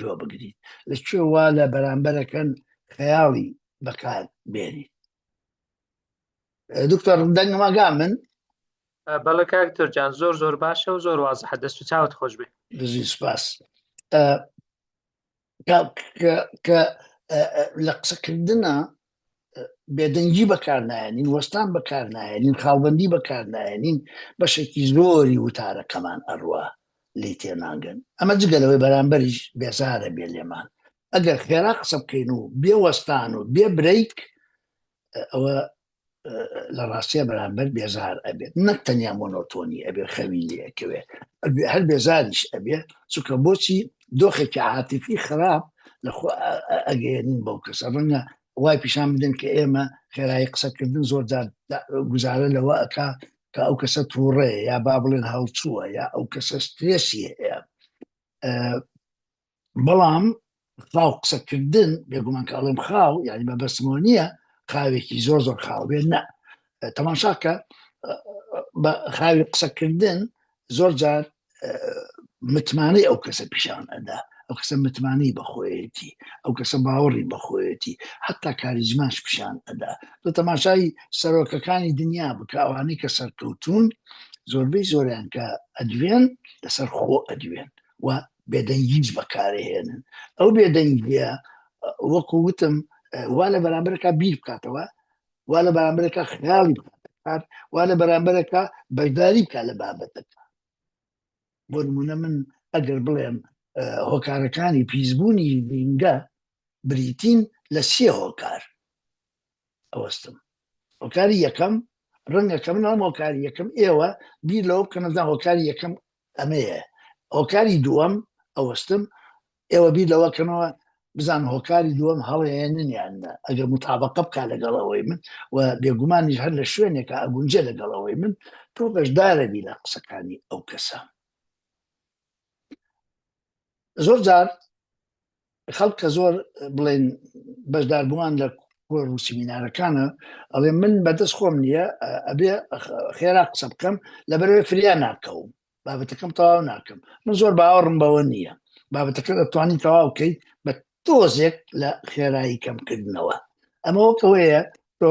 جۆ بگریت لەکوێ وا لە بەرامبەرەکەن خەیاڵی بەکار بێنیت. دکتۆر دەنگماگا من بەڵێ کاکتۆر جان زۆر باشە و زۆر وازەحە، دەست و چاوت خۆش بێ. بزی سپاس. کە لە قسەکردنە بێدەنگی بەکارنایێنین، وەستان بەکارنایێنین، خاڵبەندی بەکارنایێنین، بەشێکی زۆری وتارەکەمان ئەڕوا لی تێناگەن. ئەمە جگەلەوەی بەرامبەریش بێزارە بێ لێمان. ئەگەر خێرا قسە بکەین و بێ وەستان و بێ برەیک، ئەوە لە ڕاستیە بەرامبەر بێزار ئەبێت، نەک تەنیا مۆنۆتۆنی ئەبێ خەوی لێکەوێ، هەر بێزاریش ئەبێ، چونکە بۆچی دۆخێکی عاتیفی خراپ لەخۆ ئەگەێنین بەو کەسە. ڕەنگە وای پیشان بدەن کە ئێمە خێرایی قسەکردن زۆر گوزارە لەوە ئەکا کە ئەو کەسە تووڕێە یا با بڵێن هەڵچووە یا ئەو کەسە سترێسی هەیە. بەڵام خاو قسەکردن بێگومان کە ئەڵێم خاو یعنی بەبەستمەوە نییە خاوێکی زۆر خاو بێت، نە تەماشاکە بە خاوی قسەکردن زۆر جار متمانەی ئەو کەسە پیشان ئەدا، ئەو کەسە متمانەی بەخۆیەتی، ئەو کەسە باوەڕی بەخۆیەتی، حتا کاریزماش پیشان ئەدا. تۆ تەماشای سەرۆکەکانی دنیا بکە، ئەوانەی کە سەرکەوتون زۆربەی زۆریان کە ئەدوێن لەسەر خۆ ئەدوێن و بێدەنگیش بەکارهێنن. ئەو بێدەنگیە وەکو وتم وا لە بەرامبەرەکە بیر بکاتەوە، وا لە بەرامبەرەکە خیاڵی بکات، وا لە بەرامبەرەکە بەشداری بکات لە بابەتەکە. بۆ نمونە من ئەگەر بڵێم هۆکارەکانی پیسبوونی گرنگە بریتین لە سێ هۆکار ئەوەستم. هۆکاری یەکەم ڕەنگەکە منەڵم هۆکاری یەکەم ئێوە بیر لەوە بکەنەدا هۆکاری یەکەم ئەمەیە. هۆکاری دووەم ئەوەستم ئێوە بیر لەوەکەنەوە بزان هۆکاری دووەم هەڵێنن یاندا ئەگەر متابقە بکە لەگەڵەوەی من و بێگومانیش هەر لە شوێنێکە ئەگونجێ لەگەڵەوەی من، تۆ بەشدارە بی لە قسەکانی ئەو کەسە. زۆر جار خەڵکە زۆر بڵێن بەشداربووان لە کۆر و سیمینارەکانە ئەڵێ من بەدەست خۆم نییە ئەبێ خێرا قسە بکەم لەبەرەوەی فریا ناکەوم، بابەتەکەم تەواو ناکەم. من زۆر باوەڕم بەوە نییە، بابەتەکە دەتوانین تەواو بکەیت بە تۆزێک لە خێرایی کەمکردنەوە. ئەمە وەکەوەیە تۆ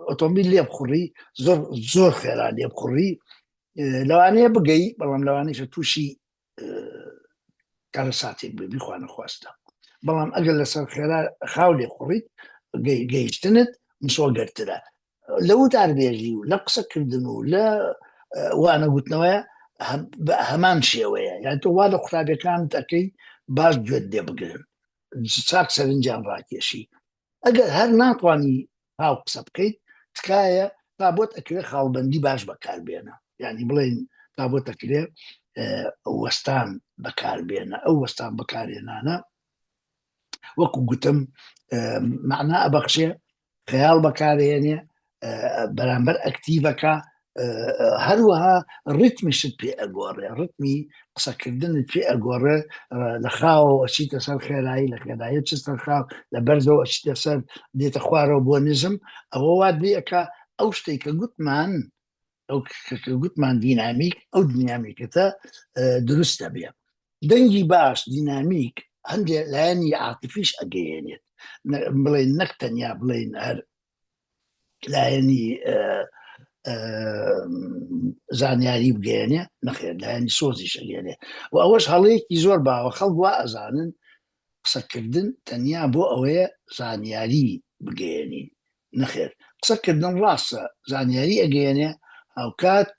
ئۆتۆمبیل لێ بخوڕی، زۆر خێرا لێ بخوڕی، لەوانەیە بگەی، بەڵام لەوانەیە تووشی کارە ساتێک بێ بیخوا نەخواستە. بەڵام ئەگەر لەسەر خێرا خاو لێ خوڕیت گەیشتنت مسۆگەرترە. لە وتاربێژی و لە قسەکردن و لە وانەگوتنەوەیە هەمان شێوەیە، یان تۆ وا لە قوتابیەکانت ئەەکەی باش گوێت لێ بگرن، چاک سەرنجیان ڕاکێشی. ئەگەر هەر ناتوانی هاو قسە بکەیت تکایە تا بۆت ئەکرێ خاڵبەندی باش بەکاربێنە، یعنی بڵێن تا بۆت ئەکرێ وەستان بەکاربێنە. ئەو وەستان بەکارێنانە وەکو گوتم معنە ئەبەخشێ، خەیاڵ بەکارهێنێ، بەرامبەر ئەکتیڤەکە، هەروەها ڕیتمیشت پێ ئەگۆڕێ، ڕیتمی قسەکردنت پێ ئەگۆڕێ، لە خاوە ئەچیتە سەر خێرایی، لە خێرایی چستە خاو، لە بەرزەوە ئەچیتە سەر دێتە خوارەوە بۆ نزم. ئەوە وات بێکە ئەو شتێک کە گوتمان ئەو گوتمان دینامیک، ئەو دینامیکەتە دروستە بێ. دەنگی باش دینامیک هەندێک لایەنی عاتیفیش ئەگەیێنێت، بڵێن نەک تەنیا بڵێن هەر لایەنی زانیاری بگەێنێ، نەخێر لایەنی سۆزیش ئەگەێنێ. و ئەوەش هەڵەیەکی زۆر باوە خەڵک وا ئەزانن قسەکردن تەنیا بۆ ئەوەیە زانیاری بگەێنین، نەخێر قسەکردن ڕاستە زانیاری ئەگەێنێ، هاوکات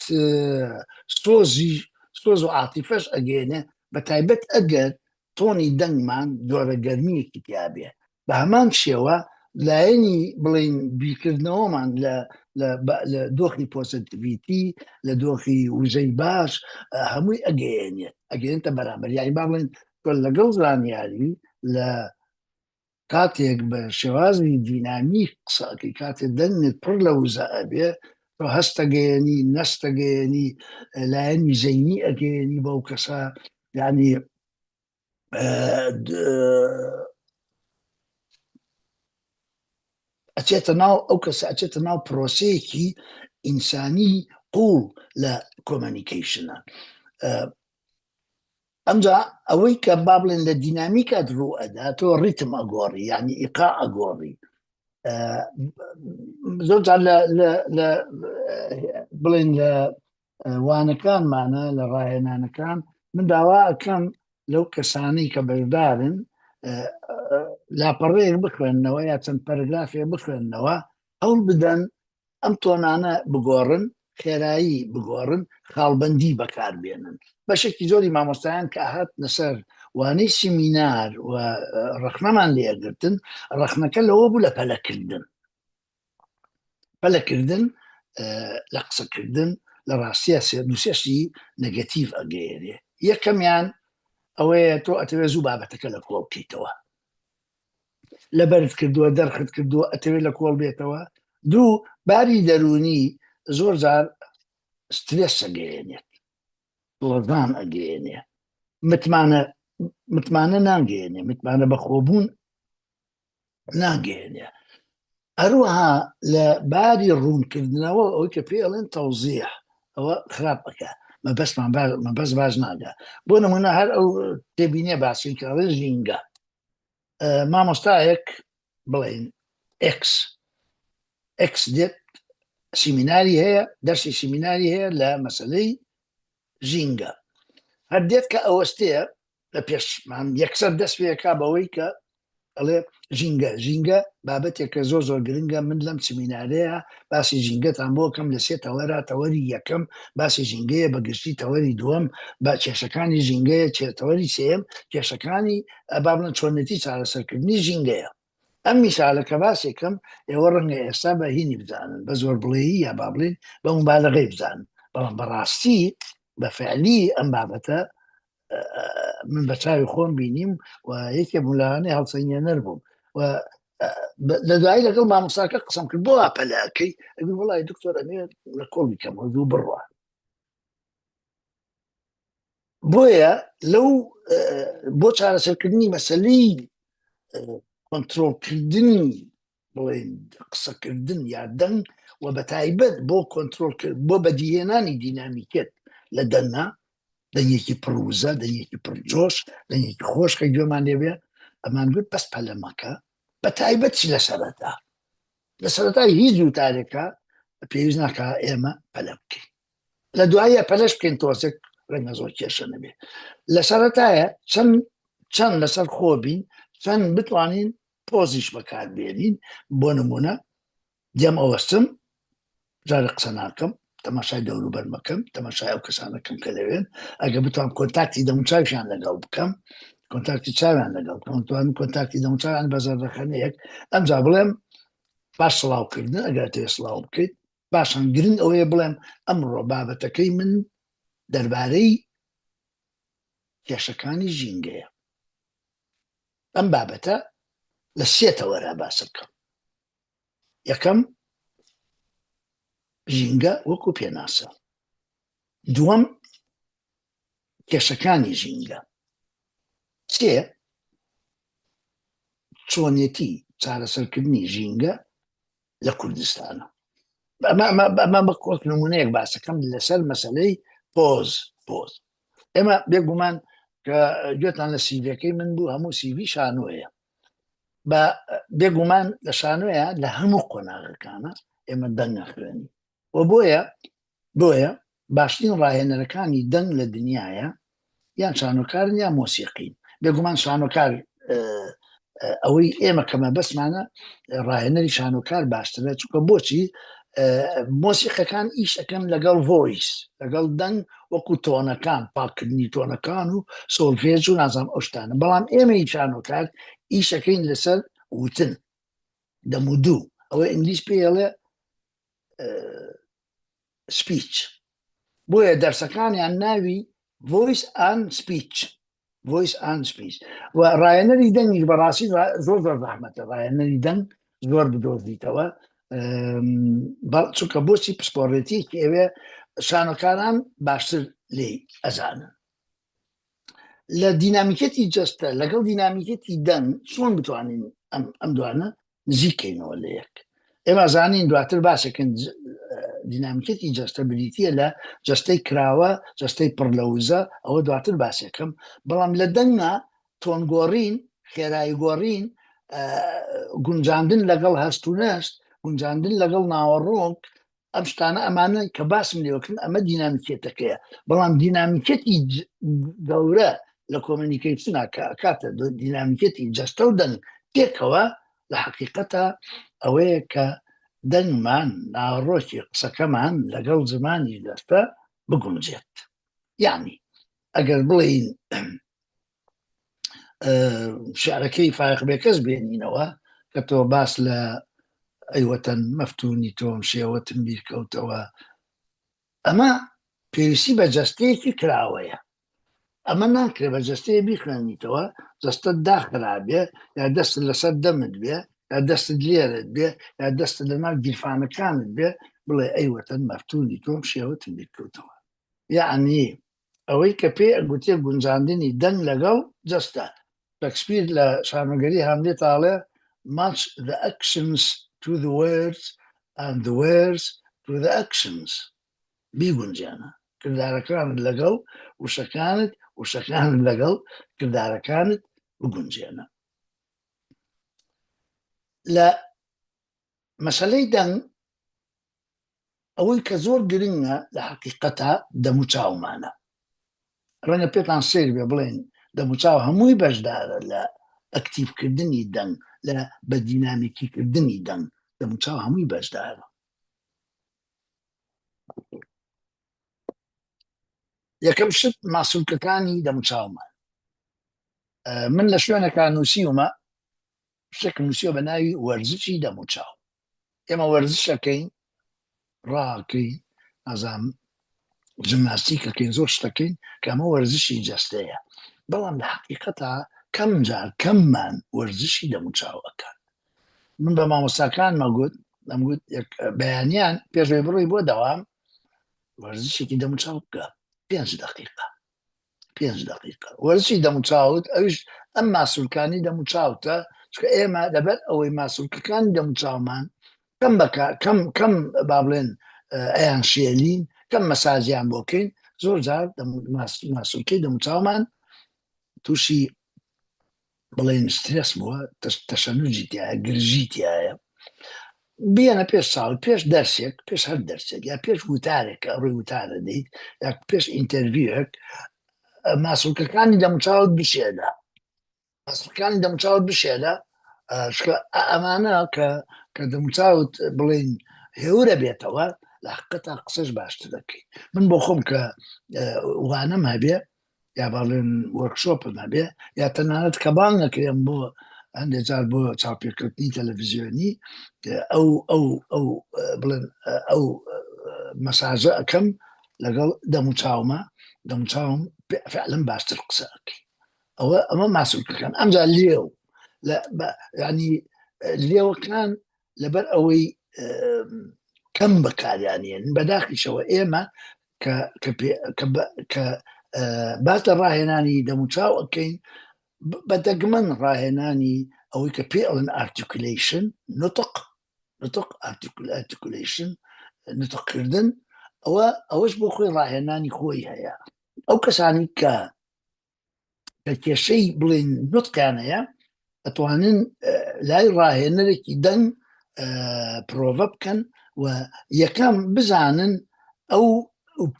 سۆز و عاتیفەش ئەگەێنێ، بە تایبەت ئەگەر تۆنی دەنگمان جۆرە گەرمیەکی تیابێ. بە هەمان شێوە لایەنی بڵین بیرکردنەوەمان لە دۆخی پۆزیتیڤیتی، لە دۆخی وزەی باش هەمووی ئەگەێنێتە بەرامبەر. یعنی با بڵێن تۆ لەگەڵ زانیاری لە کاتێک بە شێوازی دینامیک قسەکەی، کاتێک دەنگت پڕ لە وزە ئەبێ، تۆ هەستەگەیەنی، نەستەگەیەنی، لایەنی زەینی ئەگەیەنی بەو کەسە، یعنی ئەچێتە ناو ئەو کەسە، ئەچێتە ناو پرۆسەیەکی ئینسانی قوڵ لە کۆمەنیکەیشنە. ئەمجا ئەوەی کە با بڵێن لە دینامیکات ڕوو ئەدا تۆ ڕیتم ئەگۆڕی یعنی ئیقا ئەگۆڕی زۆر جار بڵێن لە وانەکانمانە لە ڕاهێنانەکان من داوا ئەەکەم لەو کەسانەی کە بەشدارن لاپەڕەیەک بخوێننەوە یا چەند پەرگرافێ بخوێننەوە هەوڵ بدەن ئەم تۆنانە بگۆڕن خێرایی بگۆڕن خاڵبەندی بەکاربێنن بەشێکی زۆری مامۆستایان کە هات لەسەر وانەی سیمینار و ڕخنەمان لێگرتن ڕخنەکە لەوە بوو لە پەلەکردن لە قسەکردن لە ڕاستیە نووسێشی نەگەتیڤ ئەگەێرێ یەکەمیان ئەوەیە تۆ ئەتەوێ زوو بابەتەکە لە کۆڵ بکەیتەوە لە بەرت کردووە دەرخت کردووە ئەتەوێت لە کۆڵ بێتەوە دوو باری دەرونی زۆر جار سترێس ئەگەێنێت لەزان ئەگەێنێ متمانە ناگەێنێ متمانە بەخۆبوون ناگەێنێ هەروەها لە باری ڕوونکردنەوە ئەوەی کە پێڵێن تەوزیح ئەوە خراپ بکە مەبەست باش ناگە بۆ نمونە هەر ئەو تێبینێ باسی کەڵێ ژینگە مامۆستایەک بڵێن ئەکس دێت سیمیناری هەیە دەرسی سیمیناری هەیە لە مەسەلەی ژینگە هەر دێت کە ئەوەستەیە لە پێشمان یەکسەر دەست پێکا بەوەی کە ئەڵێ ژینگە بابەتێکە زۆر گرنگە من لەم سیمینارەیە باسی ژینگەتان بۆکەم لە سێ تەوەرە تەوەری یەکەم باسی ژینگەیە بەگشتی تەوەری دووەم بە کێشەکانی ژینگەیە تەوەری سێم کێشەکانی با بڵێن چۆنەتی چارەسەرکردنی ژینگەیە ئەم میسالەکە باسێکم ئێوە ڕەنگە ئێستا بە هینی بزانن بە زۆر بڵێی یا با بڵێن بە مبالغەی بزانن بەڵام بەڕاستی بە فعلی ئەم بابەتە من بە چاوی خۆم بینیم و یەکێ مولانەی هەڵسەنگێنەر بووم و لە دوایی لەگەڵ مامۆستاکە قسەم کرد بۆ ئاپەلاکەی ئەگوی وڵی دکتۆر ئەمێ لە کۆڵ بیکەم دوو بڕوە بۆیە لەو بۆ چارەسەرکردنی مەسەلەی کۆنترۆڵکردنی بڵێن قسەکردن یا دەنگ و بە تایبەت بۆ کۆنترۆڵکرد بۆ بەدیهێنانی دینامیکێت لە دەنگا دەنگێکی پڕوزە دەنگێکی پڕجۆش دەنگێکی خۆش کە گوێمان لێبێ ئەمان گوت بەس پەلەمەکە بە تایبەتی لە سەرەتای هیچ وتارێکە پێویست ناکە ئێمە پەلە بکەین لە دوایە پەلەش بکەین تۆزێک ڕەنگە زۆر کێشە نەبێ لە سەرەتایە چەند لەسەر خۆبین چەند بتوانین پۆزیش بەکاربێنین بۆ نمونە دێم ئەوەستم جارە قسە ناکەم تەماشای دەوروبەر مەکەم تەماشای ئەو کەسانەکەم کە لەوێن ئەگە بتوان کۆنتاکتی دەموچاویان لەگەڵ بکەم کۆنتاکتی چاویان لەگەڵ توانین کۆنتاکتی دەموچاویان بەزەردەخەنەیەک ئەمجا بڵێم باش سڵاوکردن ئەگەر تێ سڵاو بکەیت باشان گرنگ ئەوەیە بڵێم ئەمڕۆ بابەتەکەی من دەربارەی کێشەکانی ژینگەیە ئەم بابەتە لە سێتەوەرە باس بکەم یەکەم ژینگە وەکو پێناسە دووەم کێشەکانی ژینگە سێ چۆنێتی چارەسەرکردنی ژینگە لە کوردستانە ئەمە بە کۆک نمونەیەک باسەکەم لەسەر مەسەلەی پۆز ئێمە بێگومان کە گوێتان لە سیڤەکەی من بوو هەموو سیڤی شانۆیە بە بێگومان لە شانۆیە لە هەموو قۆناغەکانە ئێمە دەنگ نەخوێنی و بۆیە باشترین ڕاهێنەرەکانی دەنگ لە دنیاە یان شانۆکارن یا مۆسیقین بێگومان شانۆکار ئەوەی ئێمە کەمە بەسمانە ڕاهێنەری شانۆکار باشترە چونکە بۆچی مۆسیقەکان ئیشەکەن لەگەڵ ڤۆیس لەگەڵ دەنگ وەکو تۆنەکان پاکردنی تۆنەکان و سۆلفێج و نازام ئەوشتانە بەڵام ئێمەی شانۆکار ئیشەکەین لەسەر وتن دەمودوو ئەوە ئینگلیس پێڵێ سپیچ بۆیە دەرسەکانیان ناوی ڤۆیس ئان سپیچ و ڕاهێنەری دەنگی بەڕاستی زۆر زەحمەتە ڕاهێنەری دەنگ زۆر بدۆزیتەوە چونکە بۆچی پسپۆڕێتیەکی ئەوێ شانۆکاران باشتر لێ ئەزانن لە دینامیکەتی جەستە لەگەڵ دینامیکەتی دەنگ چۆن بتوانین ئەم دوانە نزیکەینەوە لە یەک ئێمە زانین دواتر باسەکەن دینامیکەتی جەستە بریتە لە جەستەی کراوە جەستەی پڕلەوزە ئەوە دواتر باسێکم بەڵام لە دەنگە تۆنگۆڕین خێرایی گۆڕین گونجاندن لەگەڵ هەستونەست گونجاندن لەگەڵ ناوەڕۆک ئەم شتانە ئەمانە کە باسم لێوەکردن ئەمە دینامیکێتەکەیە بەڵام دینامیکەتی گەورە لە کۆمنیکیشنە کاتە دینامیکەتی جەستە و دەنگ تێکەوە لە حقیقەتە ئەوەیە کە دەنگمان ناڕۆکی قسەکەمان لەگەڵ زمانی دەستە بگونجێت یعنی ئەگەر بڵین شعرەکەی فایق بێکەس بێنینەوە کە تۆ باس لە ئەیوەتەن مەفتونی تۆم شێوەتم بیرکەوتەوە ئەمە پێویستی بە جەستەیەکی کراوەیە ئەمە ناکرێ بە جەستەیە بیخوێنیتەوە جەستە داخرابێ یا دەستت لەسەر دەمت بێ یا دەستت لێرت بێ یا دەستت لەناو گیرفانەکانت بێ بڵێ ئەیوەتەن مەفتونی تۆم شێوەتم بیرکەوتەوە یعنی ئەوەی کە پێ ئەگوتێ گونجاندنی دەنگ لەگەڵ جەستە شێکسپیر لە شانۆگەری هەملێت ئاڵێ match the actions to the words and the words to the actions بیگونجانە کردارەکانت لەگەڵ وشەکانت وشەکانت لەگەڵ کردارەکانت بگونجێنە لە مەسەلەی دەنگ ئەوەی کە زۆر گرنگە لە حقیقەتە دەموچاومانە ڕەنگە پێتان سێر بێ بڵێن دەموچاو هەمووی بەشدارە لە ئەکتیڤکردنی دەنگ لە بە دینامیکیکردنی دەنگ دەموچاو هەمووی بەشدارە یەکەم شت ماسوولکەکانی دەموچاومان من لە شوێنەکە نووسیومە شتێکم نووسیوە بە ناوی وەرزشی دەموچاو ئێمە وەرزشەکەین ڕاکەین ئازام ژمناستیکەکەین زۆر شتەکەین کە ئەمە وەرزشی جەستەیە بەڵام لە حقیقەتە کەم جار کەممان وەرزشی دەموچاوەکان من بە مامۆستاکانمە گوت دەمگوت بەیانیان پێشوەی بڕۆی بۆ دەوام وەرزشێکی دەموچاو بکە 5 دقیقە 5 دقیقە وەرزشی دەموچاوت ئەوش ئەم ماسوولکانی دەموچاوتە چکە ئێمە دەبێت ئەوەی ماسوولکەکانی دەموچاومان کەم با بڵێن ئەیان شێلین کەم مەساجیان بۆکەین زۆر جار ماسوولکەی دەموچاومان تووشی بڵێن سترێس بووە تەشەنوجی تایە گرژی تایە بێنە پێش ساڵ پێش دەرسێک پێش هەر دەرسێک یا پێش وتارێک ڕووی وتارە دەیت یا پێش ئینتەرویوەک ماسوولکەکانی دەموچاوت بشێدا ماسوولکانی دەموچاوت بشێدا ئەمانە کە دەموچاوت بڵێن هێورە بێتەوە لە حقیقەتە قسەش باشتر دەکەیت من بۆ خۆم کە وانەم هەبێ یا باڵێن وەرکشۆپم هەبێ یا تەنانەت کە بانگ نەکرێم بۆ هەندێک جار بۆ چاوپێکردنی تەلەڤیزیۆنی ئەو بڵێن ئەو مەساژە ئەەکەم لەگەڵ دەموچاومە دەموچاوم فعلەن باشتر قسە ئەەکەی ئەمە ماسوولکەکان ئەمجا لێو ینی لێوەکان لەبەر ئەوەی کەم بەکاریانێن بەداخیشەوە ئێمە کە باتە ڕاهێنانی دەموچاو ئەەکەین بە دەگمەن ڕاهێنانی ئەوەی کە پێ ئەڵێن ئارتیکولیشن نوتق ئارتیکولیشن نوتقکردن ئەوەش بۆ خۆی ڕاهێنانی خۆی هەیە ئەو کەسانی کە کێشەی بڵێن نوتقیان هەیە ئەتوانن لای ڕاهێنەرێکی دەنگ پرۆڤە بکەن و یەکەم بزانن ئەو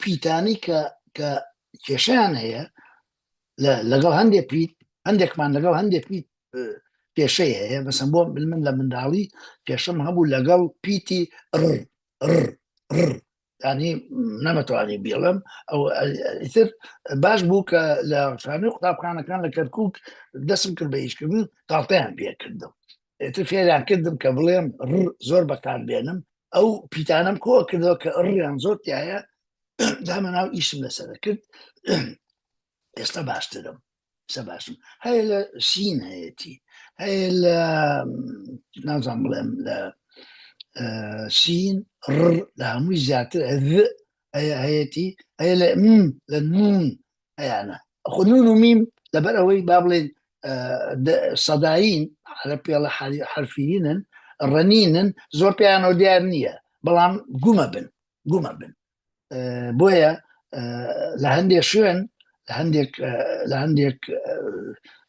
پیتانی کە کێشیان هەیە لەگەڵ هەندێک پیت هەندێکمان لەگەڵ هەندێک پیت کێشەی هەیە بەسم بۆ من لە منداڵی کێشەم هەبوو لەگەڵ پیتی ینی نەمەتوانی بیڵم ئەو ئیتر باش بوو کە لە شانۆی قوتابخانەکان لە کەرکووک دەستم کرد بە هیچکردن تاڵتەیان پێکردم ئیتر فێریان کردم کە بڵێم زۆر بەکاربێنم ئەو پیتانم کۆ کردەوە کە ڕیان زۆر تایە دامە ناو ئیشم لەسەر کرد ئێستا باشترم باشم هەیە لە سین هەیەی هەیە لە نازان بڵێم لە سین لە هەمووی زیاتر هەیەی هەیە لە نون هەیەە خۆ نون و میم لەبەر ئەوەی با بڵێن سەداین لە پێڵە حرفینن ڕەنینن زۆر پێیانەوە دیار نییە بەڵام گومە بن گومە بن بۆیە لە هەندێک شوێن لە هەندێک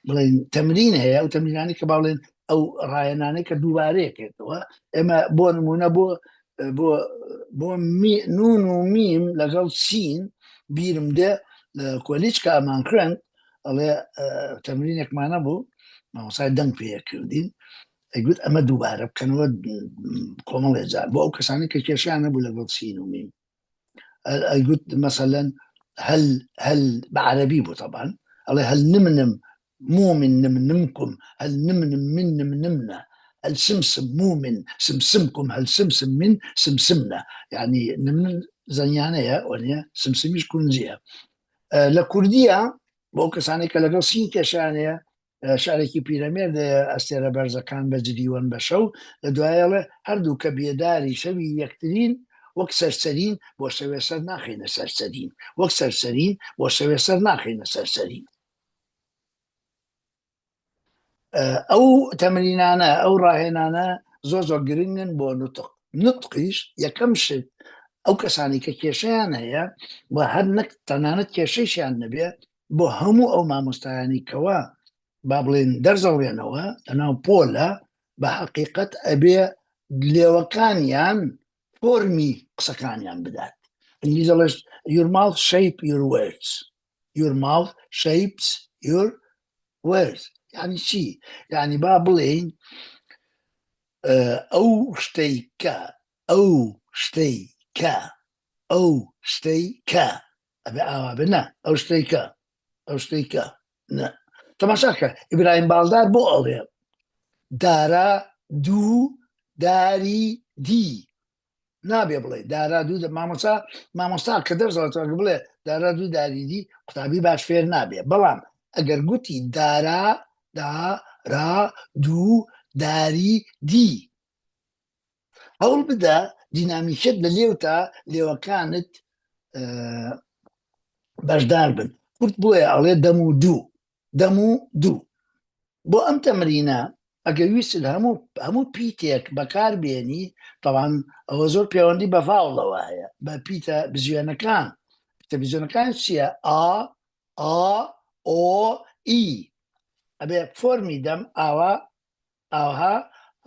بڵێن تەمرین هەیە و تەمرینانی کە باڵێن ئەو ڕایەنانەی کە دووبارەیەکێتەوە ئێمە بۆ نمونە بۆ نون و میم لەگەڵ سین بیرم دێ کۆلیچ کە ئەمان خوێن ئەڵێ تەمرینێکمانە بوو مامۆسای دەنگ پێ کردین ئەیگوت ئەمە دووبارە بکەنەوە کۆمەڵێ جار بۆ ئەو کەسانی کە کێشیان نەبوو لەگەڵ سین و میم ئەیگوت مەسەلەن هەل بەعەرەبی بوو طبعا ئەڵێ هەل نمنم مؤمن نمنمكم هل نمنم من نمنمنا هل سمسم مؤمن سمسمكم هل سمسم من سمسمنا يعني نمن زنيانية ونيا سمسميش كونزية لكردية بۆ کەسانی کە لەگەڵ سین کێشانەیە شارێکی پیرەمێرد ئەستێرە بەرزەکان بەجددیوەن بە شەو لە دوایەڵێ هەردوو کە بێداری شەوی یەکترین وەک سەرسەرین بۆ شەوێ سەر ناخینە سەرسەرین وەک سەرسەرین بۆ شەوێ سەر ناخینە سەرسەرین ئەو تەمرینانە ئەو ڕاهێنانە زۆر زۆر گرنگن بۆ نوتقیش یەکەم شت ئەو کەسانی کە کێشەیان هەیە بە هەر نەک تەنانەت کێشەیشیان نەبێ بۆ هەموو ئەو مامۆستایانی کەوە با بڵێن دەرزەڵێنەوە لەناو پۆلە بە حەقیقەت ئەبێ لێوەکانیان فۆرمی قسەکانیان بدات ئینگلیزەڵێش your mouth shape your words your mouth shapes your words يعني چی يعني با بڵێن ئەو شتەی کە ئەو شتەی کە ئەبێ ئاوا بنە ئەو شتەی کە نە تەماشاکە ئیبراهیم باڵدار بۆ ئەڵێ دارا دوو داری دی نابێ بڵێ دارا دوو مامۆستا کە دەرزەوە بڵێ دارا دوو داری دی قوتابی باش فێر نابێ بەڵام ئەگەر گوتی دارا دوو داری دی هەوڵ بدە دینامیکت لە لێو تا لێوەکانت بەشدار بن کورت بۆیە ئەڵێ دەم و دوو بۆ ئەم تەمرینە ئەگەر ویست هەموو پیتێک بەکار بێنی تەوان ئەوە زۆر پەیوەندی بە ڤاوڵەوە هەیە بە پیتە بزوێنەکان بزوێنەکان چییە ئۆ ئی ئەبێ فۆرمی دەم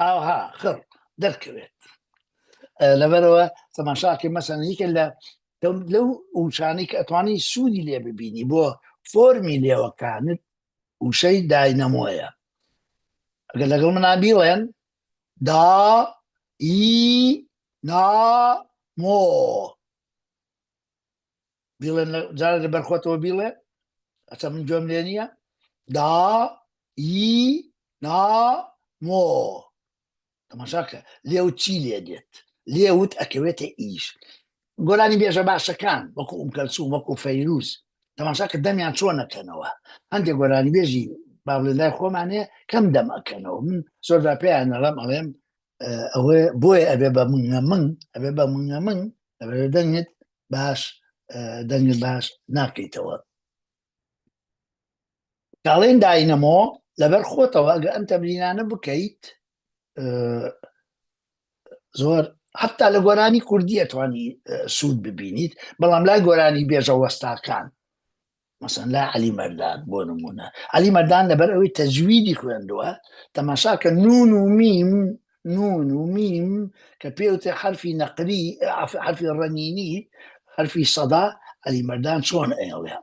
ئاوها خڕ دەرکەوێت لەبەرەوە تەماشاکە مەسەن یەکێک لەو وشانەی کە ئەتوانی سوودی لێ ببینی بۆ فۆرمی لێوەکانت وشەی داینەمۆیە ئەگەر لەگەڵ منا بیڵێن مۆ بیڵێن جارە لە بەرخۆتەوە بیڵێ ئەچە من گوێم لێ نییە مۆ تەماشاکە لێو چی لێ دێت لێوت ئەکەوێتە ئیش گۆرانی بێژە باشەکان وەکو ئومکەلسوم وەکو فەیروز تەماشاکە دەمیان چۆن نەکەنەوە هەندێک گۆرانی بێژی باڵێلای خۆمانەیە کەم دەمەکەنەوە من زۆردا پێیان نەڵەم ئەڵێم ئەوە بۆیە ئەبێ بە منگە ئەبێ دەنگت باش ناکەیتەوە کاڵێن داینەمۆ لەبەر خۆتەوە ئەگە ئەم تەمرینانە بکەیت زۆر حتا لە گۆرانی کوردی ئەتوانی سوود ببینیت بەڵام لای گۆرانی بێژە وەستاکان مەسەن لا عەلی مەردان بۆ نمونە عەلی مەردان لەبەر ئەوەی تەجویدی خوێندووە تەماشاکە نون و میم کە پێوتێ حرفی نەقری حرفی ڕەنینی حرفی سەدا عەلی مەردان چۆن ئەڵێ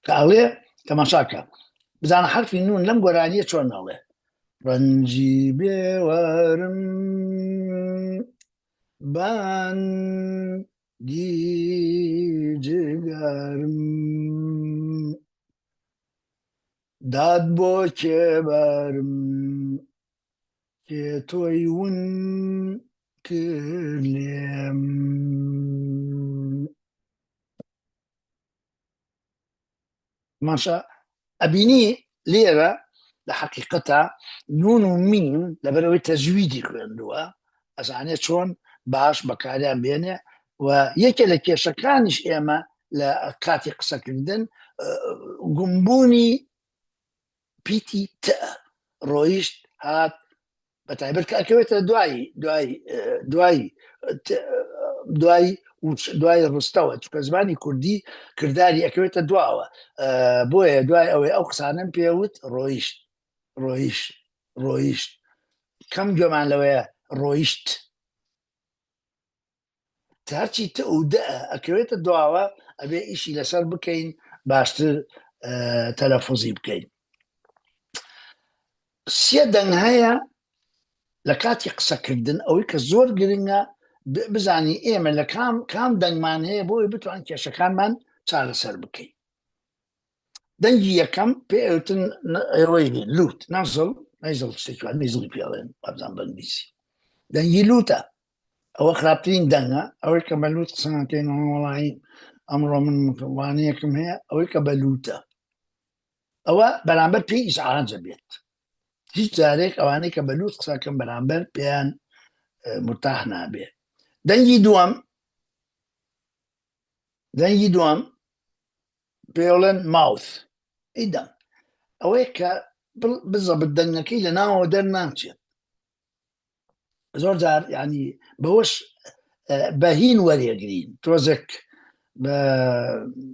کە ئەڵێ تەماشاکە بزانە حرفی نون لەم گۆرانیە چۆن ئەڵێ ڕەنجی بێوارم بانگی جگەرم داد بۆ کێبارم کێ تۆی ون کرد لێم ماشا ئەبینی لێرە لە حەقیقەتە نون و میم لەبەرەوەی تەجویدی خوێندووە ئەزانێت چۆن باش بەکاریان بێنێ و یەکێ لە کێشەکانیش ئێمە لە کاتی قسەکردن گومبوونی پیتی ت ڕۆیشت هات بەتایبەت کە ئەکەوێتە دوای ڕستەوە، چکە زمانی کوردی کردداری ئەکەوێتە دواوە. بۆیە دوای ئەوەی ئەو قسانم پێوت ڕۆیشت کەم گوێمان لەوەیە ڕۆیشت هەرچی ت و دە ئەکەوێتە دواوە ئەبێ ئیشی لەسەر بکەین باشتر تەلەفۆزی بکەین. سێ دەنگ هەیە لە کاتی قسەکردن ئەوەی کە زۆر گرنگە بزانی ئێمە لە کام دەنگمان هەیە بۆی بتوان کێشەکانمان چارەسەر بکەین. دەنگی یەکەم پێوتن ئەوەی لوت نەیزڵ شتێکوان نەیزڵی پێڵێن بابزان بەنگلیزی دەنگی لوتە ئەوە خراپترین دەنگە ئەوەی کە بەلووت قسەکەین وڵایی ئەمڕۆ من وانەیەکم هەیە ئەوەی کە بەلووتە ئەوە بەرامبەر پێی ئیزعاجە بێت. هیچ جارێک ئەوانەی کە بەلووت قسەکەم بەرامبەر پێیان مرتاح نابێت. دەنگی دووەم پێڵێن ماوث ئیدەم ئەوەی کە بزەبت دەنگەکەی لە ناوەوە دەرناچێت. زۆر جار ینی بەوەش بەهین وەرێگرین تۆزێک بە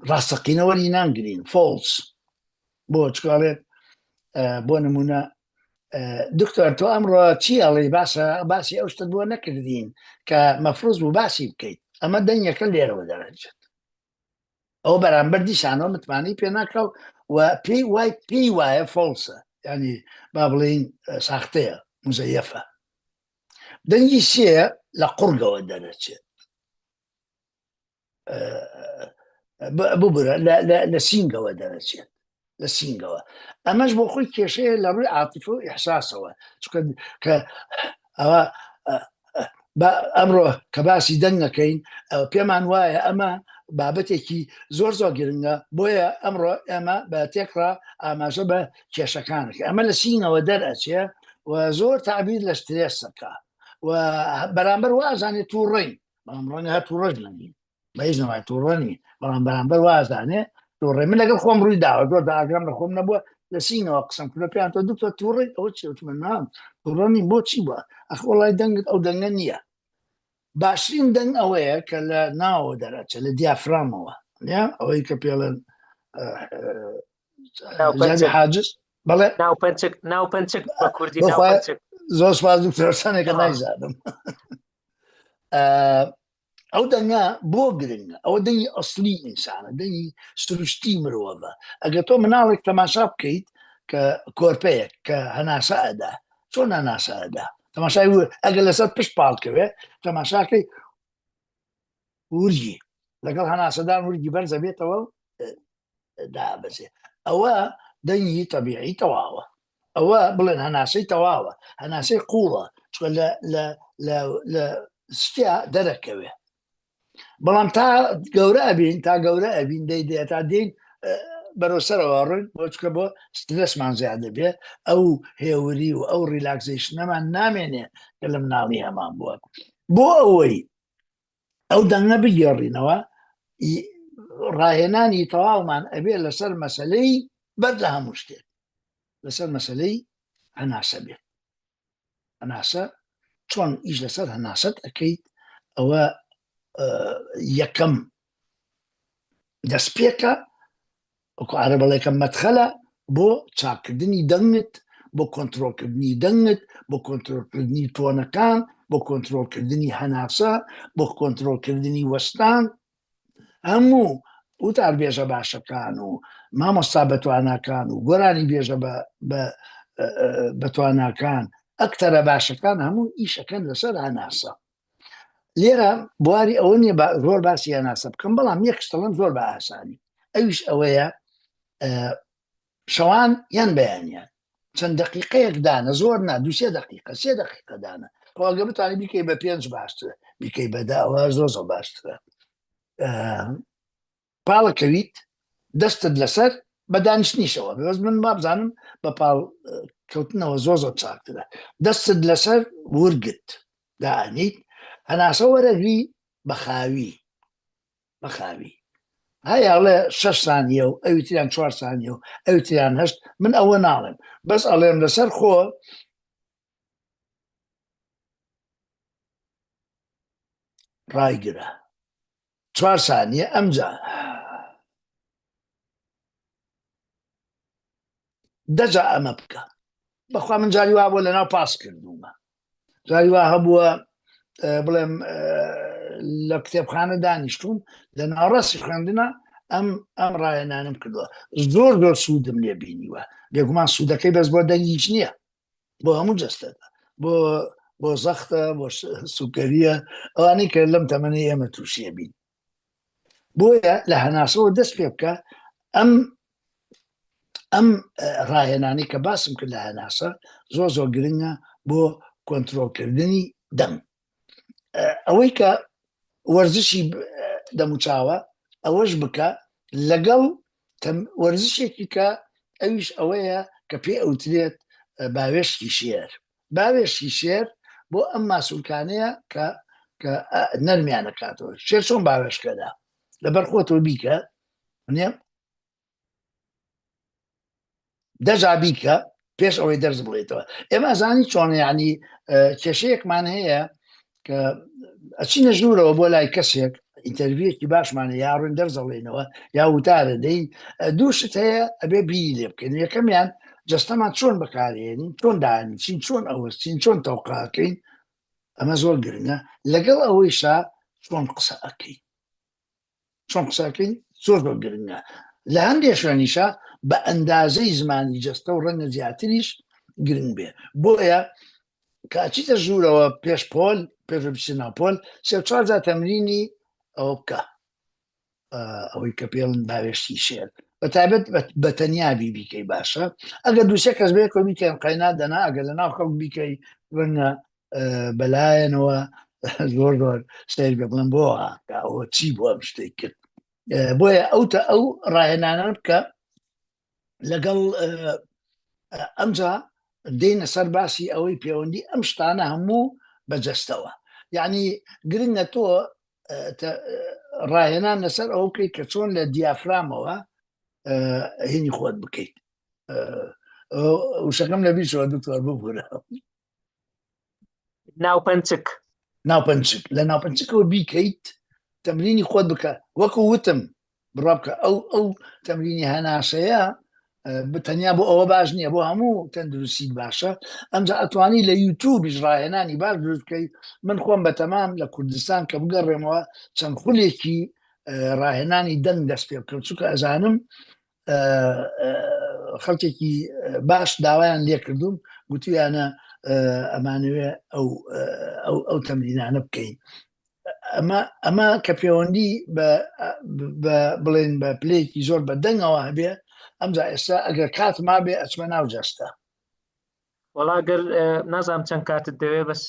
ڕاستەقینەوەری نانگرین فۆلس بۆ چکڵێت بۆ نمونە دکتۆر تۆ ئەمڕۆ چی ئەڵێ باسی ئەو شتت بۆ نەکردین کە مەفروض بوو باسی بکەیت ئەمە دەنگەکە لێرەوە دەرەچێت. ئەو بەرامبەر دیسانەوە متمانی پێ ناکەو و پێی وایە فۆلسە ینی با بڵین ساختەیە مزەیەفە. دەنگی سێ لە قورگەوە دەرەچێت ببرە لە سینگەوە دەرەچێت لە سینگەوە ئەمەش بۆ خۆی کێشەیە لە ڕووی عاتیفە و ئیحساسەوە کە ئەوە ئەمڕۆ کە باسی دەنگەکەین پێمان وایە ئەمە بابەتێکی زۆر گرنگە بۆیە ئەمڕۆ ئێمە بە تێکڕا ئاماژە بە کێشەکانەکە ئەمە لە سینەوە دەرئەچێ و زۆر تعبیر لە سترێسەکە و بەرامبەر وازانێ تووڕین بەڵام ڕەنگە هە تووڕەش نەبین بەهیچ نەوای تووڕەنی بەڵام بەرامبەر وازانێ تووڕێ من لەگەڵ خۆم ڕووی داوە زۆر داگرام لە خۆم نەبووە لە سینەوە قسەم کرد پێیان تۆ دوکتۆر تووڕیت ئەوە چی وتمە نام تووڕەنی بۆچی بووە ئەخ وەڵای دەنگت ئەو دەنگە نییە. باشترین دەنگ ئەوەیە کە لە ناوە دەرەچێت لە دیافرامەوە ئەوەی کە پێڵێن حاجز بەڵێ ناوپەنچک بە کوردی زۆر سپاس دکتۆرسانێکە نایزانم. ئەو دەنگا بۆ گرنگە ئەوە دەنگی ئەسلی ئینسانە دەنگی سروشتی مرۆڤە. ئەگەر تۆ مناڵێک تەماشا بکەیت کە کۆرپەیەک کە هەناسە ئەدا چۆن هەناسە ئەدا تەماشای ئەگەر لەسەر پشت پاڵکەوێ تەماشاکەی ورگی لەگەڵ هەناسەدان ورگی بەرزە بێتەوە دابەزێ ئەوە دەنگی تەبیعی تەواوە ئەوە بڵێن هەناسەی تەواوە هەناسەی قوڵە چکە لە شتیا دەرەکەوێ بەڵام تا گەورە ئەبین دەیدێ تا دێن بەرەوسەرەوە ڕوون بۆ چکە بۆ سترسمان زیادە بێ ئەو هێوری و ئەو ریلاکزیشنەمان نامێنێ کە لە مناڵی هەمان بووە بۆ ئەوەی ئەو دەنگە بگێڕینەوە ڕاهێنانی تەواومان ئەبێ لەسەر مەسەلەی بەر لە هەموو شتێک لەسەر مەسەلەی هەناسە بێت. هەناسە چۆن ئیش لەسەر هەناسەت ئەەکەیت ئەوە یەکەم دەستپێکە عرە بەڵێکە مەدخەلە بۆ چاکردنی دەنگت بۆ کۆنتڕۆلکردنی دەنگت بۆ کۆنتڕۆلکردنی تۆنەکان بۆ کۆنتڕۆلکردنی هەناسە بۆ کۆنتڕۆلکردنی وەستان هەموو وتار بێژە باشەکان و مامۆستا بەتواناکان و گۆرانی بێژە بەتواناکان ئەکتەرە باشەکان هەموو ئیشەکەن لەسەر هەناسە. لێرە بواری ئەوە نیە زۆر باسی هەناسە بکەم بەڵام یەک شتەڵم زۆر بە ئاسانی ئەویش ئەوەیە شەوان یان بەیانیان چەند دقیقەیەک دانە زۆر نا 2 دقیقە 3 دقیقە دانە ڕۆگە بتوانانی بیکەی بە 5 باشترە بیکەی بەداوە زۆر باشترە. پاڵەکەویت دەستت لەسەر بە دانیشتنیشەوە بەس من بابزانم بە پاڵ کەوتنەوە زۆر چاکترە دەستت لەسەر ورگت دانیت هەناسە وەرەگری بەخاوی هەیەڵێ 6 سانیە و ئەویتیان 4 سانیە و ئەویتیان 8 من ئەوە ناڵێم بەس ئەڵێم لەسەر خۆ ڕایگرە 4 سانیە ئەمجا دەجا ئەمە بکە بەخوا من جاری وا بۆ لەناو پاس کردومە جاری وا هەبووە بڵێم لە کتێبخانە دانیشتوم لە ناوڕاستی خوێندنە ئەم ڕایەنانم کردووە زۆر زۆر سوودم لێ بینیوە بێگومان سوودەکەی بەس بۆ دەنگیش نییە بۆ هەموو جەستەدا بۆ زەختە بۆ سوکەریە ئەوانەی کە لەم تەمەنی ئێمە تووشیە بین بۆیە لە هەناسەوە دەست پێ بکە ئەم ڕاهێنانی کە باسم کرد لە هەناسە زۆر زۆر گرنگە بۆ کۆنتترۆلکردنی دەم ئەوەی کە وەرزشی دەموچاوە ئەوەش بکە لەگەڵ وەرزشێکی کە ئەویش ئەوەیە کە پێ ئەوترێت باوێشکی شێر باوێشکی شێر بۆ ئەم ماسوولکانەیە کە نەرمیانە کاتەوە شێر چۆن باوێشکەدا لەبەر خۆتەوە بیکە دەجا بیکە پێش ئەوەی دەرز بڵێتەوە ئێمە ئەزانی چۆن یعنی کێشەیەکمان هەیە کە ئەچینە ژوورەوە بۆ لای کەسێک ئینتەرویەکی باشمانە یا ڕوون دەرزەڵێنەوە یا وتارە دەین دووشت هەیە ئەبێ بیری لێ بکەین یەکەمیان جەستەمان چۆن بەکارێنین چۆن دانیچین چۆن ئەوەستین چۆن تەوقعکەین ئەمە زۆر گرنگە لەگەڵ ئەوەیشا چۆن قسە ئەەکەین چۆن قسەکەین زۆر زۆر گرنگە لە هەندێک شوێنیشە بە ئەندازەی زمانی جەستە و ڕەنگە زیاتریش گرنگ بێ بۆیە کاچیتە ژوورەوە پێش پۆل پێش بچینە پۆل سێ چوار جار تەمرینی ئەوە بکە ئەوەی کە پێڵن باوێشتی شێر بەتایبەت بە تەنیا بیکەی باشە ئەگەر دووسێ کەس بێ کۆ بیکەن قەینا دەنا ئەگەر لە ناو خەڵک بیکەی ڕەنگە بەلایەنەوە زۆر زۆر سیر بێ بڵێن بۆ ئەوە چی بۆ ئەم شتەی کرد بۆیە ئەو ڕاهێنانە بکە لەگەڵ ئەمجا دێنە سەر باسی ئەوەی پەیوەندی ئەم شتانە هەموو بەجەستەوە یعنی گرنگە تۆ ڕاهێنان لەسەر ئەو بکەیت کە چۆن لە دیافرامەوە هێنی خۆت بکەیت وشەکەم لە بیرەوە دکتۆر ببوورە ناوپەنچک لە ناوپەنچکەوە بیکەیت تەمرینی خۆت بکە وەکو وتم بڕا بکە ئەو تەمرینی هەناسەیە تەنیا بۆ ئەوە باش نییە بۆ هەموو تەندروستی باشە ئەمجا ئەتوانی لە یوتیوبیش ڕاهێنانی باش دروست بکەی من خۆم بە تەمام لە کوردستان کە بگەڕێمەوە چەند خولێکی ڕاهێنانی دەنگ دەست پێ بکەم چونکە ئەزانم خەڵکێکی باش داوایان لێ کردوم گوتیانە ئەمانوێ ئەو تەمرینانە بکەین ئەمە کە پەیوەندی بڵێن بە پلەیەکی زۆر بە دەنگەوە هەبێ ئەمجا ئێستا ئەگەر کات ما بێ ئەچمە ناو جەستە وەڵاگەر نازام چەند کاتت دەوێ بەس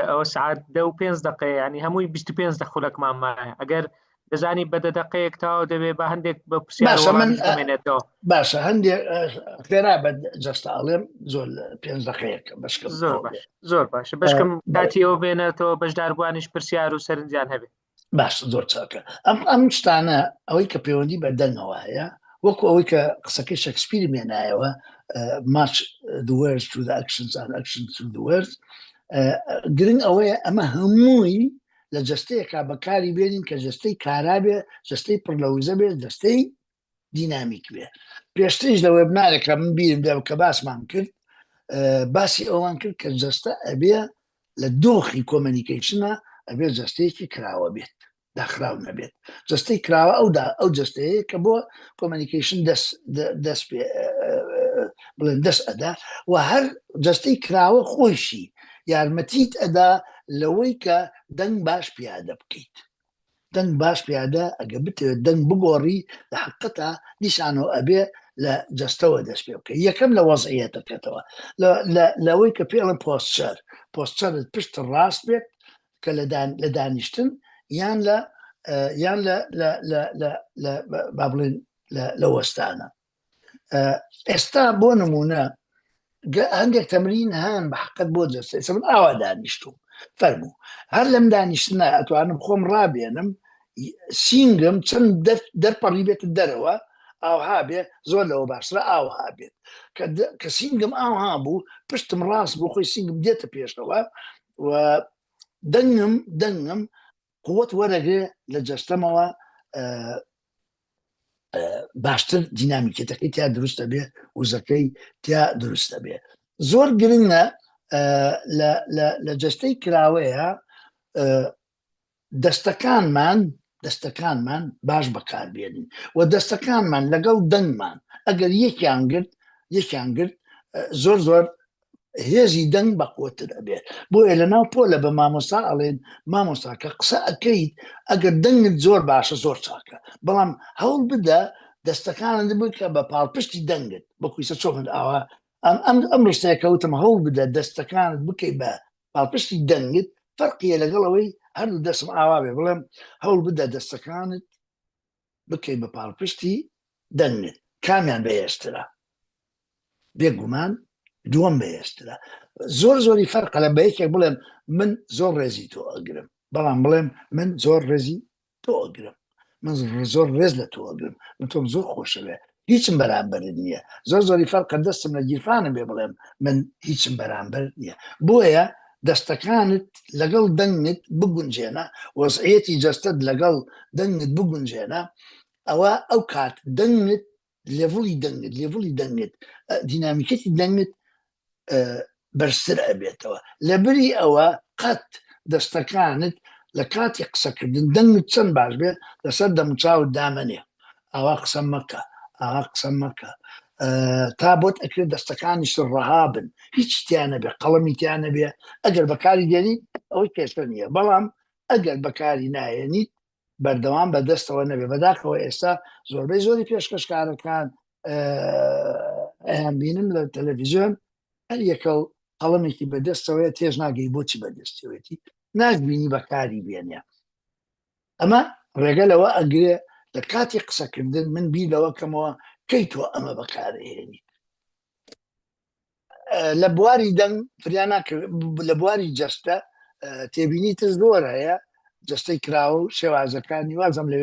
ئەوە سعات 15 دقەیە ینی هەمووی 25 دەخولەکمان مایە ئەگەر دەزانی بە 10 دقەیەک تاوە دەبێ بە هەندێک بە پرسیارمێنێتەوە باشە هەندێک خێرا بە جەستە ئەڵێم زۆر 5 دقەیەک بەشکە زۆر باشە بەشکم کاتی ئەوە بێنێتەوە بەشداربوانیش پرسیار و سەرنجیان هەبێ باش زۆر چاکە ئەم شتانە ئەوەی کە پەیوەندی بە دەنگەوە هەیە وەکو ئەوەی کە قسەکەی شەکسپیری مێنایەوە match the words to the actions and actions to the words گرنگ ئەوەیە ئەمە هەمووی لە جەستەیەکا بەکاری بێنین کە جەستەی کارا بێ جەستەی پڕلەویزە بێ جەستەی دینامیک بێ پێشتریش لە وێبنارێکە من بیرم دێ کە باسمان کرد باسی ئەوان کرد کە جەستە ئەبێ لە دۆخی کۆمەنیکیشنە ئەبێ جەستەیەکی کراوە بێت داخراو نەبێت جەستەی کراوە ئەو جەستەیە کە بۆ کۆمەنیکیشن دەست پێ بڵێن دەست ئەدا و هەر جەستەی کراوە خۆشی یارمەتیت ئەدا لەوەی کە دەنگ باش پیادە بکەیت دەنگ باش پیادە ئەگە بتێت دەنگ بگۆڕی لە حقیقەتە نیشانەوە ئەبێ لە جەستەوە دەست پێ بکەیت یەکەم لە وەزعیەتەکەتەوە لەوەی کە پێڵم پۆستچەرت پشت ڕاست بێت کە لە دانیشتن یان با بڵێن لە وەستانە ئێستا بۆ نمونە هەندێک تەمرین هەن بە حقیقەت بۆ جەستە من ئاوا دانیشتوم فەرموو هەر لەم دانیشتنە ئەتوانم خۆم ڕابێنم سینگم چەند دەرپەڕی بێت دەرەوە ئاوها بێ زۆر لەوە باشترە ئاوها بێت کە سینگم ئاوها بوو پشتم ڕاست بوو خۆی سینگم دێتە پێشەوە و دەنگم قوت وەرەگرێ لە جەستەمەوە باشتر دینامیکێتەکەی تیا دروستە بێ وزەکەی تیا دروستە بێ زۆر گرنگە لە جەستەی کراوەیە دەستەکانمان باش بەکاربێنین و دەستەکانمان لەگەڵ دەنگمان ئەگەر یەکیان گرت زۆر هێزی دەنگ بەقوتر ئەبێت بۆیە لەناو پۆلە بە مامۆستا ئەڵێن مامۆستاکە قسە ئەەکەیت ئەگەر دەنگت زۆر باشە زۆر چاکە بەڵام هەوڵ بدە دەستەکانت بکە بە پاڵپشتی دەنگت بەکویسە چۆن ئاوا ئەم ڕستەیە کەوتم هەوڵ بدە دەستەکانت بکەی بە پاڵپشتی دەنگت فەرقیە لەگەڵەوەی هەردوو دەستم ئاوا بێ بڵێم هەوڵ بدە دەستەکانت بکەی بە پاڵپشتی دەنگت کامیان بەهێزترە بێگومان دووەم بەهێزترە زۆری فەرقە لە بەیەکێک بڵێم من زۆر ڕێزی تۆ ئەگرم بەڵام بڵێم من زۆر ڕێزی تۆ ئەگرم من زۆر ڕێز لە تۆ ئەگرم من تۆم زۆر خۆشە بێ هیچم بەرامبەر نییە زۆری فەرقە دەستم لە گیرفانم بێ بڵێم من هیچم بەرامبەر نییە بۆیە دەستەکانت لەگەڵ دەنگت بگونجێنە وەزعەتی جەستت لەگەڵ دەنگت بگونجێنە ئەوە ئەو کات دەنگت لێڤڵی دەنگت دینامیکەتی دەنگت بەرزتر ئەبێتەوە لەبری ئەوە قەت دەستەکانت لە کاتی قسەکردن دەنگت چەند باش بێت لەسەر دەموچاوت دامەنێ ئاوا قسە مەکە ئاوا قسە مەکە تا بۆت ئەکرێت دەستەکانیش ڕەها بن هیچ تیانە بێ قەڵەمی تیانە بێ ئەگەر بەکاری دێنیت ئەوەی کێشە نییە بەڵام ئەگەر بەکاری نایێنیت بەردەوام بە دەستەوە نەبێ بەداخەوە ئێستا زۆربەی زۆری پێشکەشکارەکان ئەیان بینم لە تەلەڤیزیۆن هەر یەکە و قەڵەمێکی بەدەستەوەی تێژ ناگەی بۆچی بەدەستەوەێتی ناگبینی بەکاری بێنە ئەمە ڕێگە لەوە ئەگرێ لە کاتی قسەکردن من بیرەوە کەمەوە کەی تۆ ئەمە بەکارهێنی لە بواری دەنگ فریان لە بواری جەستە تێبینیتە زۆر هەیە جەستەی کراوە و شێوازەکانی وازم لە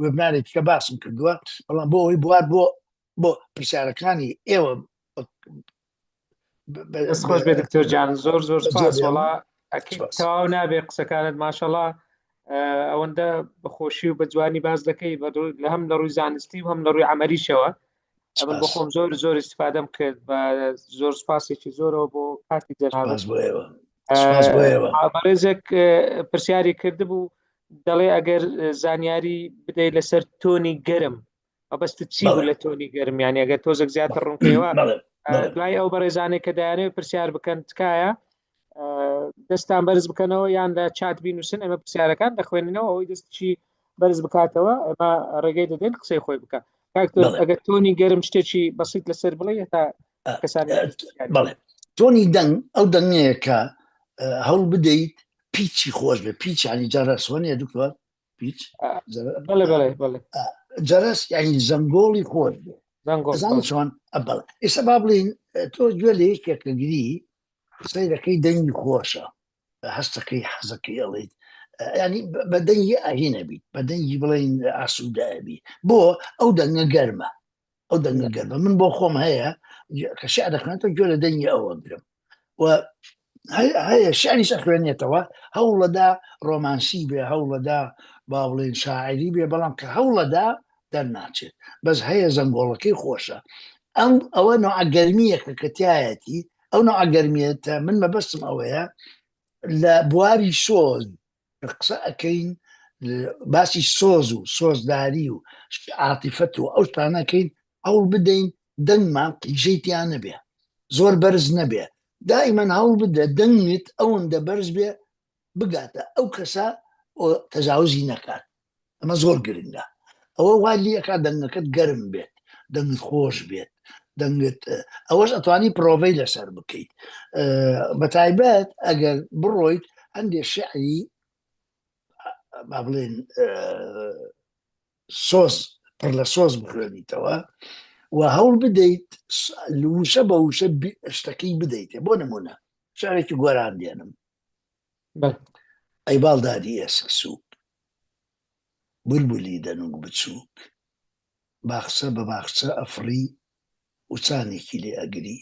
وبنارێکی کە باسم کردووە بەڵام بۆ ئەوی بوار بۆ پرسیارەکانی ئێوە خۆش بێ دکتۆر جان زۆر سپاس وڵا تەواو نابێ قسەکانت ماشەڵڵا ئەوەندە بەخۆشی و بە جوانی باز دەکەی لە هەم لە ڕووی زانستی و هەم لە ڕووی عمەریشەوە من بۆ خۆم زۆر استفادەم کرد بە زۆر سپاسێکی زۆرەوە بۆ کاتی جەنابەت بەڕێزێک پرسیاری کردبوو دەڵێ ئەگەر زانیاری بدەیت لەسەر تۆنی گەرم ئەبەستت چی بوو لە تۆنی گەرم یانی ئەگەر تۆزێک زیاتر ڕوونکەوە دوای ئەو بەڕێزانێک کە دایانێت پرسیار بکەن تکایە دەستان بەرز بکەنەوە یان لە چات بینوسن ئەمە پرسیارەکان دەخوێنینەوە ئەوەی دەستچی بەرز بکاتەوە ئەمە ڕێگەی دەدەین قسەی خۆی بکە ئەگەر تۆنی گەرم شتێکی بەسیط لەسەر بڵێ تا کەسانی بڵێ تۆنی دەنگ ئەو دەنگەیە کە هەوڵ بدەیت پیچی خۆش بێ پیچانی جارەسوانە دوکتۆر پیچ بڵێ جەرەس یعنی زەنگۆڵی خۆش بێ چۆن ئەبڵ ئێستا با بڵین تۆ گوێ لە یەکێکە گری قسەی دەکەی دەنگی خۆشە هەستەکەی حەزەکەی ئەڵێیت ینی بە دەنگی ئاهینە بیت بە دەنگی بڵێن ئاسوودەبی بۆ ئەو دەنگە گەرمە ئەو دەنگە گەرمە من بۆ خۆم هەیە کە شع دەخوێنێتەوە گوێ لە دەنگی ئەوە گرم و هەیە شعریش ئەخوێنێتەوە هەوڵەدا ڕۆمانسی بێ هەوڵەدا با بڵێن شاعری بێ بەڵام کە هەوڵەدا دەرناچێت بەس هەیە زەنگۆڵەکەی خۆشە ئەوە نوعگەرمیەکە کە تایەتی ئەو نوعگەرمیێتە من مەبەستم ئەوەیە لە بواری سۆز قسە ئەەکەین باسی سۆز و سۆزداری و عاتیفەت و ئەو شتانەکەین هەوڵ بدەین دەنگمان قیژەیتیان نەبێ زۆر بەرز نەبێ دائیمەن هەوڵ بدە دەنگت ئەوەندە بەرز بێ بگاتە ئەو کەسە تەجاوزی نەکات ئەمە زۆر گرنگە ئەوە وای لەکات دەنگەکەت گەرم بێت دەنگت خۆش بێت دەنگت ئەوەش ئەتوانی پرۆڤەی لەسەر بکەیت بەتایبەت ئەگەر بڕۆیت هەندێ شعری با بڵێن سۆز پڕ لە سۆز بخوێنیتەوە و هەوڵ بدەیت وشە بە وشە شتەکەی بدەیتێ بۆ نمونە شارێکی گۆران دێنم ئەی باڵداری ئێسک سووک بولبولی دەنگ بچووک باخچە بە باخچە ئەفری وچانێکی لێ ئەگری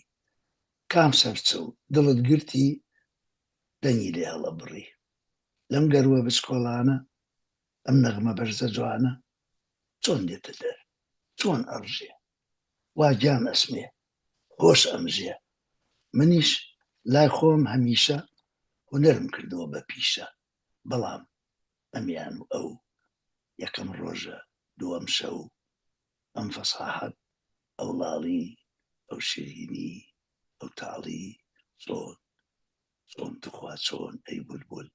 کام سەرچە و دڵت گرتی دەنگی لێ هەڵە بڕی لەم گەروە بچکۆڵانە ئەم نەغمە بەرزە جوانە چۆن دێتە دەر چۆن ئەڕژێ وا گیان ئەسمێ خۆش ئەمژێ منیش لای خۆم هەمیشە هونەرم کردەوە بە پیشە بەڵام ئەمیان و ئەو یەکەم ڕۆژە دووەم شەو ئەم فەساحەت ئەو لاڵی ئەو شیرینی ئەو تاڵی چۆن توخوا چۆن ئەی بولبول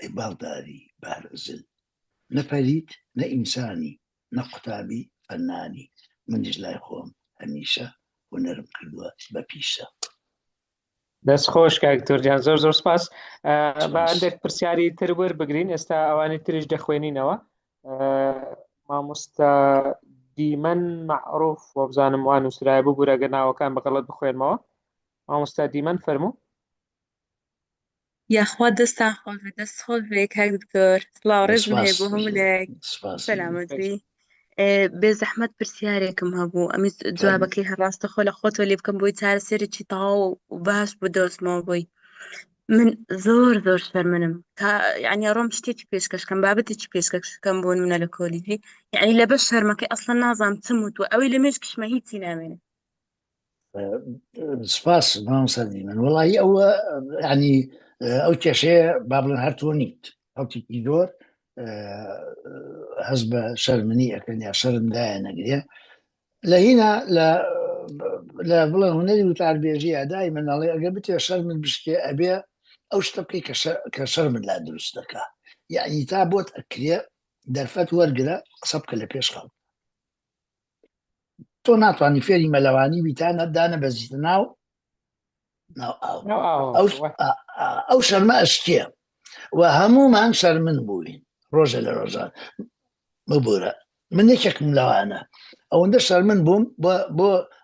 ئەی باڵداری بارەزل نەپەریت نە ئینسانی نە قوتابی فەنانی منیش لای خۆم هەمیشە هونەرم کردووە بە پیشە. دەست خۆش کاکتۆر جان زۆر زۆر سپاس. با هەندێک پرسیاری تر وەربگرین ئێستا ئەوانی تریش دەخوێنینەوە. مامۆستا دیمەن معروف وە بزانم وان نووسرایە بوو بوورە ئەگەر ناوەکان بەغەڵەت بخوێنمەوە. مامۆستا دیمەن فەرموو. یاخوا دەستان خۆش بێ دەست خۆش بێ کاک دکتۆر سڵاو ڕێزم هەیە بۆ هەمولێک سەلامەتی بێ زەحمەت پرسیارێکم هەبوو ئەمی جوابەکەی هەڕاستە خۆ لە خۆتۆ لێ بکەم بۆی چارەسێرێکی تەواو و باش بۆ دۆستمەوە بۆی من زۆر شەرمنم تا یعنی ڕۆم شتێکی پێشکەشکەم بابەتێکی پێشکەشکەم بۆ نمونە لە کۆلیژی یعنی لەبەر شەرمەکەی ئەسڵەن نازانم چ وتووە ئەوەی لە مێژ کشمە هیچی نامێنێ. سپاس مامۆستا دیمەن وەڵی ئەوە ینی ئەو کێشەیە با بڵێن هەر تۆ نیت ئەوتێکی زۆر هەست بە شەرمنی ئەەکەن یا شەرمدایە نەگرێ لە هینە لە بڵێن هونەری وتاربێژی ئەدای مناڵێ ئەگەر بتێ شەرمت بشکێ ئەبێ ئەو شتە بکەی کە شەرمت لا دروست دەکا یعنی تا بۆت ئەکرێ دەرفەت وەرگرە قسە بکە لە پێش خەڵک تۆ ناتوانانی فێری مەلەوانی بیتانە دانە بەزیتە ناو ئەو شەرمە ئەشتێ و هەمومان شەرمن بووین ڕۆژە لە ڕۆژان مبورە من یەکێکم لەوانە ئەوەندە شەرمن بووم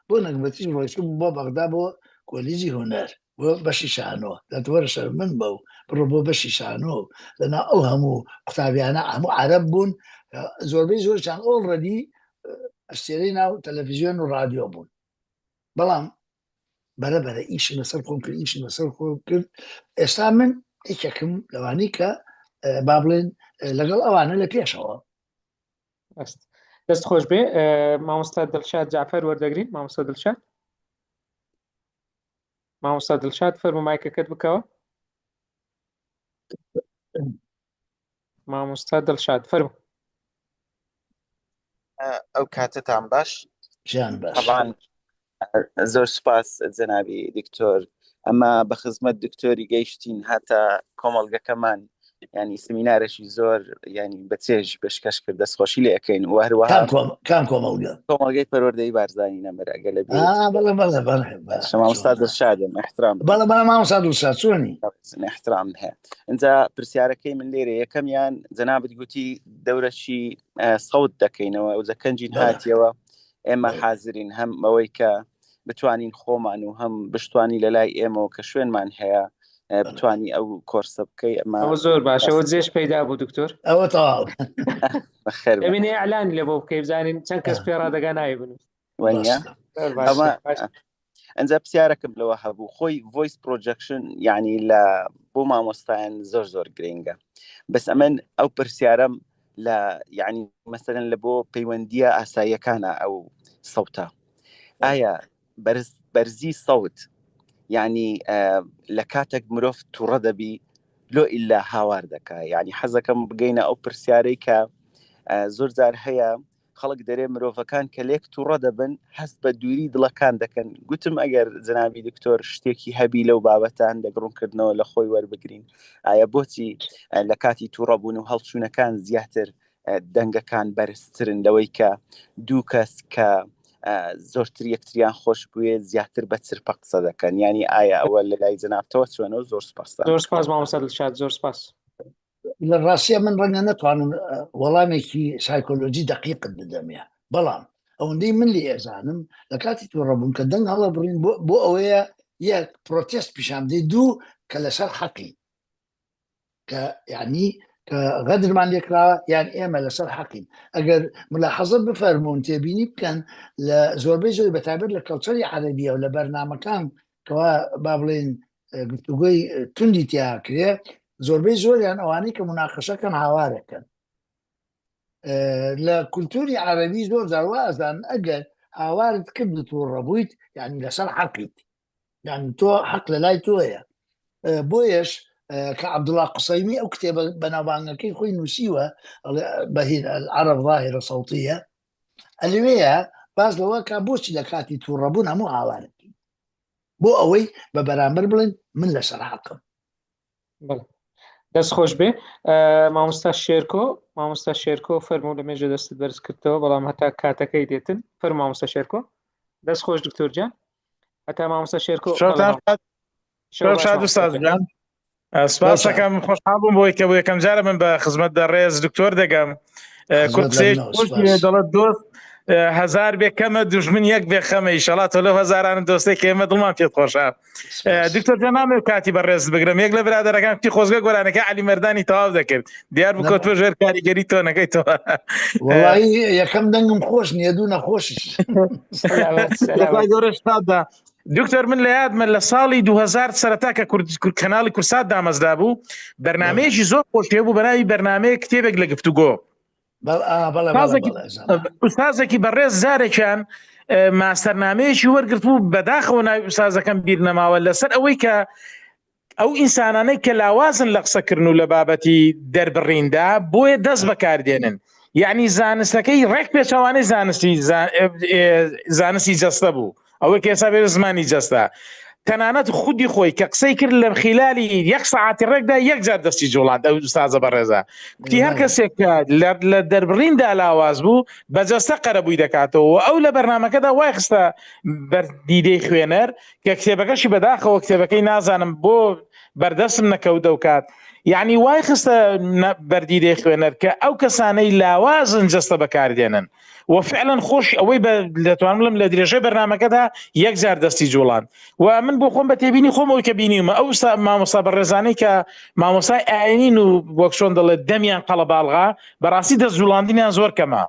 بۆ نەکبەتیش ڕۆیشتم بۆ بەغدا بۆ کۆلیژی هونەر بۆ بەشی شانۆ دەتوەرە شەرمن بە و بڕۆ بۆ بەشی شانۆ لەنا ئەو هەموو قوتابیانە هەموو عەرەب بوون زۆربەی زۆرشان ئۆڵڕەدی ئەستێرەی ناو تەلەڤیزیۆن و رادیۆ بوون بەڵام بەرەبەرە ئیشم لەسەر خۆم کرد ئیشم لەسەر خۆم کرد ئێستا من یەکێکم لەوانی کە با بڵێن لەگەڵ ئەوانە لە پێشەوە. دەست خۆش بێ مامۆستا دڵشاد جعفەر وەردەگرین. مامۆستا دڵشاد فەرموو مایکەکەت بکەوە. مامۆستا دڵشاد فەرموو. ئەو کاتتان باش ژیان باش. طبعاً زۆر سپاس جەنابی دکتۆر ئەمە بە خزمەت دکتۆری گەیشتین هاتە کۆمەڵگەکەمان ینی سمینارێکی زۆر ینی بەچێژ پێشکەش کرد دەستخۆشی لێ ئەەکەین و هەروەها کام کۆمەڵگەی پەروەردەی بارزانی نەمەرەگە لە مامۆستا دڵشادم احترام مامۆستا دڵشاد چۆنی احترام هەیە اینجا پرسیارەکەی من لێرە یەکەمیان جەنابەت گوتی دەورەشی سەوت دەکەینەوە و زەکەنجین هاتیەوە ئێمە حازرین هەم ئەوەی کە بتوانین خۆمان و هەم بشتوانی لە لای ئێمەوە کە شوێنمان هەیە بتوانی ئەو کۆرسە بکەی ئەمە زۆر باشەوە جێش پەیدا بوو دکتۆر ئەوە تاواو ئەبینێ ئەعلان لێ بۆ بکەی بزانین چەند کەس پێڕادەگا ناوی بنووس ئەنجا پرسیارەکەم لەوە هەبوو خۆی ڤۆیس پرۆجەکشن یعنی لە بۆ مامۆستایان زۆر گرنگە بەس ئەمن ئەو پرسیارەم لە یعنی مەسەلەن لە بۆ پەیوەندیە ئاساییەکانە ئەو سەوتە ئایا بەرزی سەوت یعنی لە کاتێک مرۆڤ تووڕە دەبی لۆ ئیلا هاوار دەکا یعنی حەزەکەم بگەینە ئەو پرسیارەی کە زۆر جار هەیە خەڵک دەرێ مرۆڤەکان کە لێک تووڕە دەبن هەست بە دووری دڵەکان دەکەن گوتم ئەگەر جەنابی دکتۆر شتێکی هەبی لەو بابەتان دەگڕونکردنەوە لە خۆی وەربگرین ئایا بۆچی لە کاتی تووڕەبوون و هەڵچوونەکان زیاتر دەنگەکان بەرزترن لەوەی کە دوو کەس کە زۆرتر یەکتریان خۆش بووێ زیاتر بە چرپە قسە دەکەن ینی ئایا ئەوە لە لای جەنابتەوە چۆنەوە زۆر سپاس مامۆستا دڵشاد زۆر سپاس. لە ڕاستیە من ڕەنگە نەتوانم وەڵامێکی سایکۆلۆجی دقیقت بدەمێ بەڵام ئەوەندەی من لێ ئێزانم لە کاتی تووڕەبوون کە دەنگ هەڵە بڕین بۆ ئەوەیە یەک پرۆتێست پیشان بدەی دوو کە لەسەر حەقی کە یعنی کە غەدرمان لێکراوە یان ئێمە لەسەر حەقین ئەگەر ملاحەزە بفەرمونون تێبینی بکەن لە زۆربەی زۆر بەتابەت لە کەڵچەری عەرەبیە و لە بەرنامەکان کەوا با بڵێن گفتوگۆی توندی تیاکرێ زۆربەی زۆریان ئەوانەی کە مناقەشەکەن هاوارەکەن لە کولتوری عەرەبی زۆر جاروازان ئەگەر هاوارت کردت و ڕەبوویت یعنی لەسەر حەقیت یعنی تۆ حەق لە لای تۆیە بۆیەش کە عەبدوڵڵا قوسەیمی ئەو کتێبە بەناوبانگەکەی خۆی نووسیوە بەهیر العرب ظاهرة صوتية ئەلوەیە باز لەوە کا بۆچی لە کاتی تووڕەبوون هەموو هاوارەکەی بۆ ئەوەی بە بەرامبەر بڵێن من لەسەر حەقم. دەست خۆش بێ مامۆستا شێرکۆ فەرموو لە مێژە دەستت بەرز کردەوە بەڵام هەتا کاتەکەی دێتن فەرموو مامۆستا شێرکۆ. دەست خۆش دکتۆر جان هەتا مامۆستا شێرکۆ شاد استاد جان سپاس دەکەم خۆشحاڵ بووم بۆ کە بۆ یەکەم جارە من بە خزمەت دەڕێز دکتۆر دەگەم کورسێک دەڵێت دۆست هزار بێ کەمە دوژمن یەک بێ خەمە ئیشەڵات تۆ لەو هەزاران دۆستێک کە ئێمە دڵمان پێت خۆشە. دکتۆر جان نامێ کاتی بەڕێز بگرم یەک لە برادەرەکان کتی خۆزگە گۆرانەکە عەلی مەردانی تەواو دەکرد دیار بکۆ تۆ ژێر کاریگەری تۆ نەکەیتەوە. وەڵی یەکەم دەنگم خۆش نییە دوو نەخۆشیش. دکتۆر من لە یادمە لە ساڵی 2000 سەرەتا کە کەناڵی کورسات دامەزدا بوو بەرنامەیەکی زۆر خۆشیە بوو بەناوی بەرنامەیە کتێبێک لە گفتوگۆ ئوستازێکی بەڕێز زارێکیان ماستەرنامەیەکی وەرگرت بوو بەداخەوە ناوی ئوستازەکەم بیر نەماوە لەسەر ئەوەی کە ئەو ئینسانانەی کە لاوازن لە قسەکردن و لە بابەتی دەربڕیندا بۆیە دەست بەکاردێنن یعنی زانستەکەی ڕێک پێچەوانەی زانستی جەستە بوو ئەوەی کە ئێستا بێت زمانی جەستە تەنانەت خودی خۆی کە قسەی کرد لە خلالی یەک سەعاتی ڕێکدا یەک جار دەستی جوڵاند ئەو ئوستازە بەڕێزە کوتی هەر کەسێک کە لە دەربڕیندا لاواز بوو بەجەستە قەرەبووی دەکاتەوە ئەو لە بەرنامەکەدا وای خستە بەردیدەی خوێنەر کە کتێبەکەشی بەداخەوە کتێبەکەی نازانم بۆ بەردەستم نەکەوتە و کات یعنی وای خستە بەردیدەی خوێنەر کە ئەو کەسانەی لاوازن جەستە بەکاردێنن وفعلا خۆش ئەوەی دەتوانم لەم لە درێژەی بەرنامەکەدا یەک جار دەستی جوڵان و من بۆ خۆم بە تێبینی خۆمەوەی کە بینیمە ئەو مامۆستا بەڕێزانەی کە مامۆستای ئاینین و وەک چۆن دەڵێت دەمیان قەڵەباڵغا بەڕاستی دەست جوڵاندنیان زۆر کەمە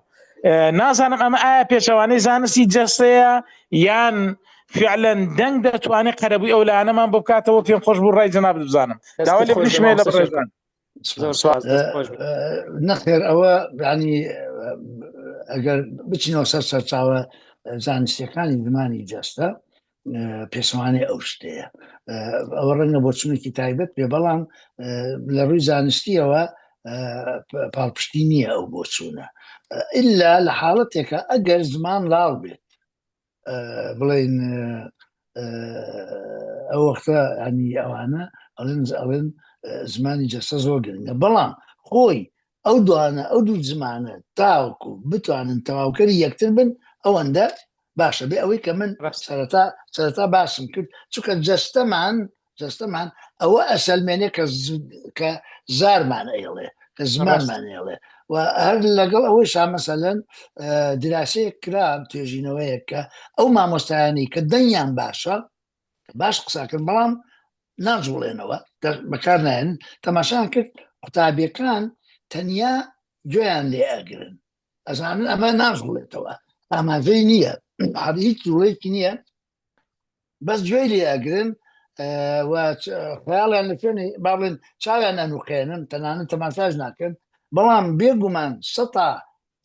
نازانم ئەمە ئایا پێچەوانەی زانستی جەستەیە یان فعلا دەنگ دەتوانێت قەرەبووی ئەو لایەنەمان بۆ بکاتەوە پێم خۆش بوو ڕای جەناب بزانم داوا لێ بنیشمێ لە بەڕێزان نەخێر ئەوە ینی ئەگەر بچینەوە سەر سەرچاوە زانستیەکانی زمانی جەستە پێشوانێ ئەو شتەیە ئەوە ڕەنگە بۆ چونێکی تایبەت پێ بەڵام لە ڕووی زانستیەوە پاڵپشتی نییە ئەو بۆ چوونە ئللا لە حاڵەتێکە ئەگەر زمان لاڵ بێت بڵێن ئەو وەختە ینی ئەوانە ئەڵێن زمانی جەستە زۆر گرنگە بەڵام خۆی ئەو دوانە ئەو دوو زمانە تاوەکو بتوانن تەواوکەری یەکتر بن ئەوەندە باشە بێ ئەوەی کە من سەرەتا باسم کرد چونکە جەستەمان ئەوە ئەسەلمێنێ کە زارمان ئێڵێ کە زمانمان ئێڵێ و هەر لەگەڵ ئەوەی شامەسەلەن دراسەیە کرا توێژینەوەیە کە ئەو مامۆستایانی کە دەنگیان باشە باش قساکرد بەڵام ناجوڵێنەوە بەکار نایەن تەماشان کرد قوتابیەکان تەنیا گوێیان لێ ئەگرن ئەزانن ئەمە ناژڵێتەوە ئاماژەی نییە هیچ جوڵێکی نییە بەس گوێی لێ ئەگرن و خەیاڵیان لە فێنی با بڵێن چاویان ئەنوقێنن تەنانەت تەماشاش ناکەن بەڵام بێگومان سەتا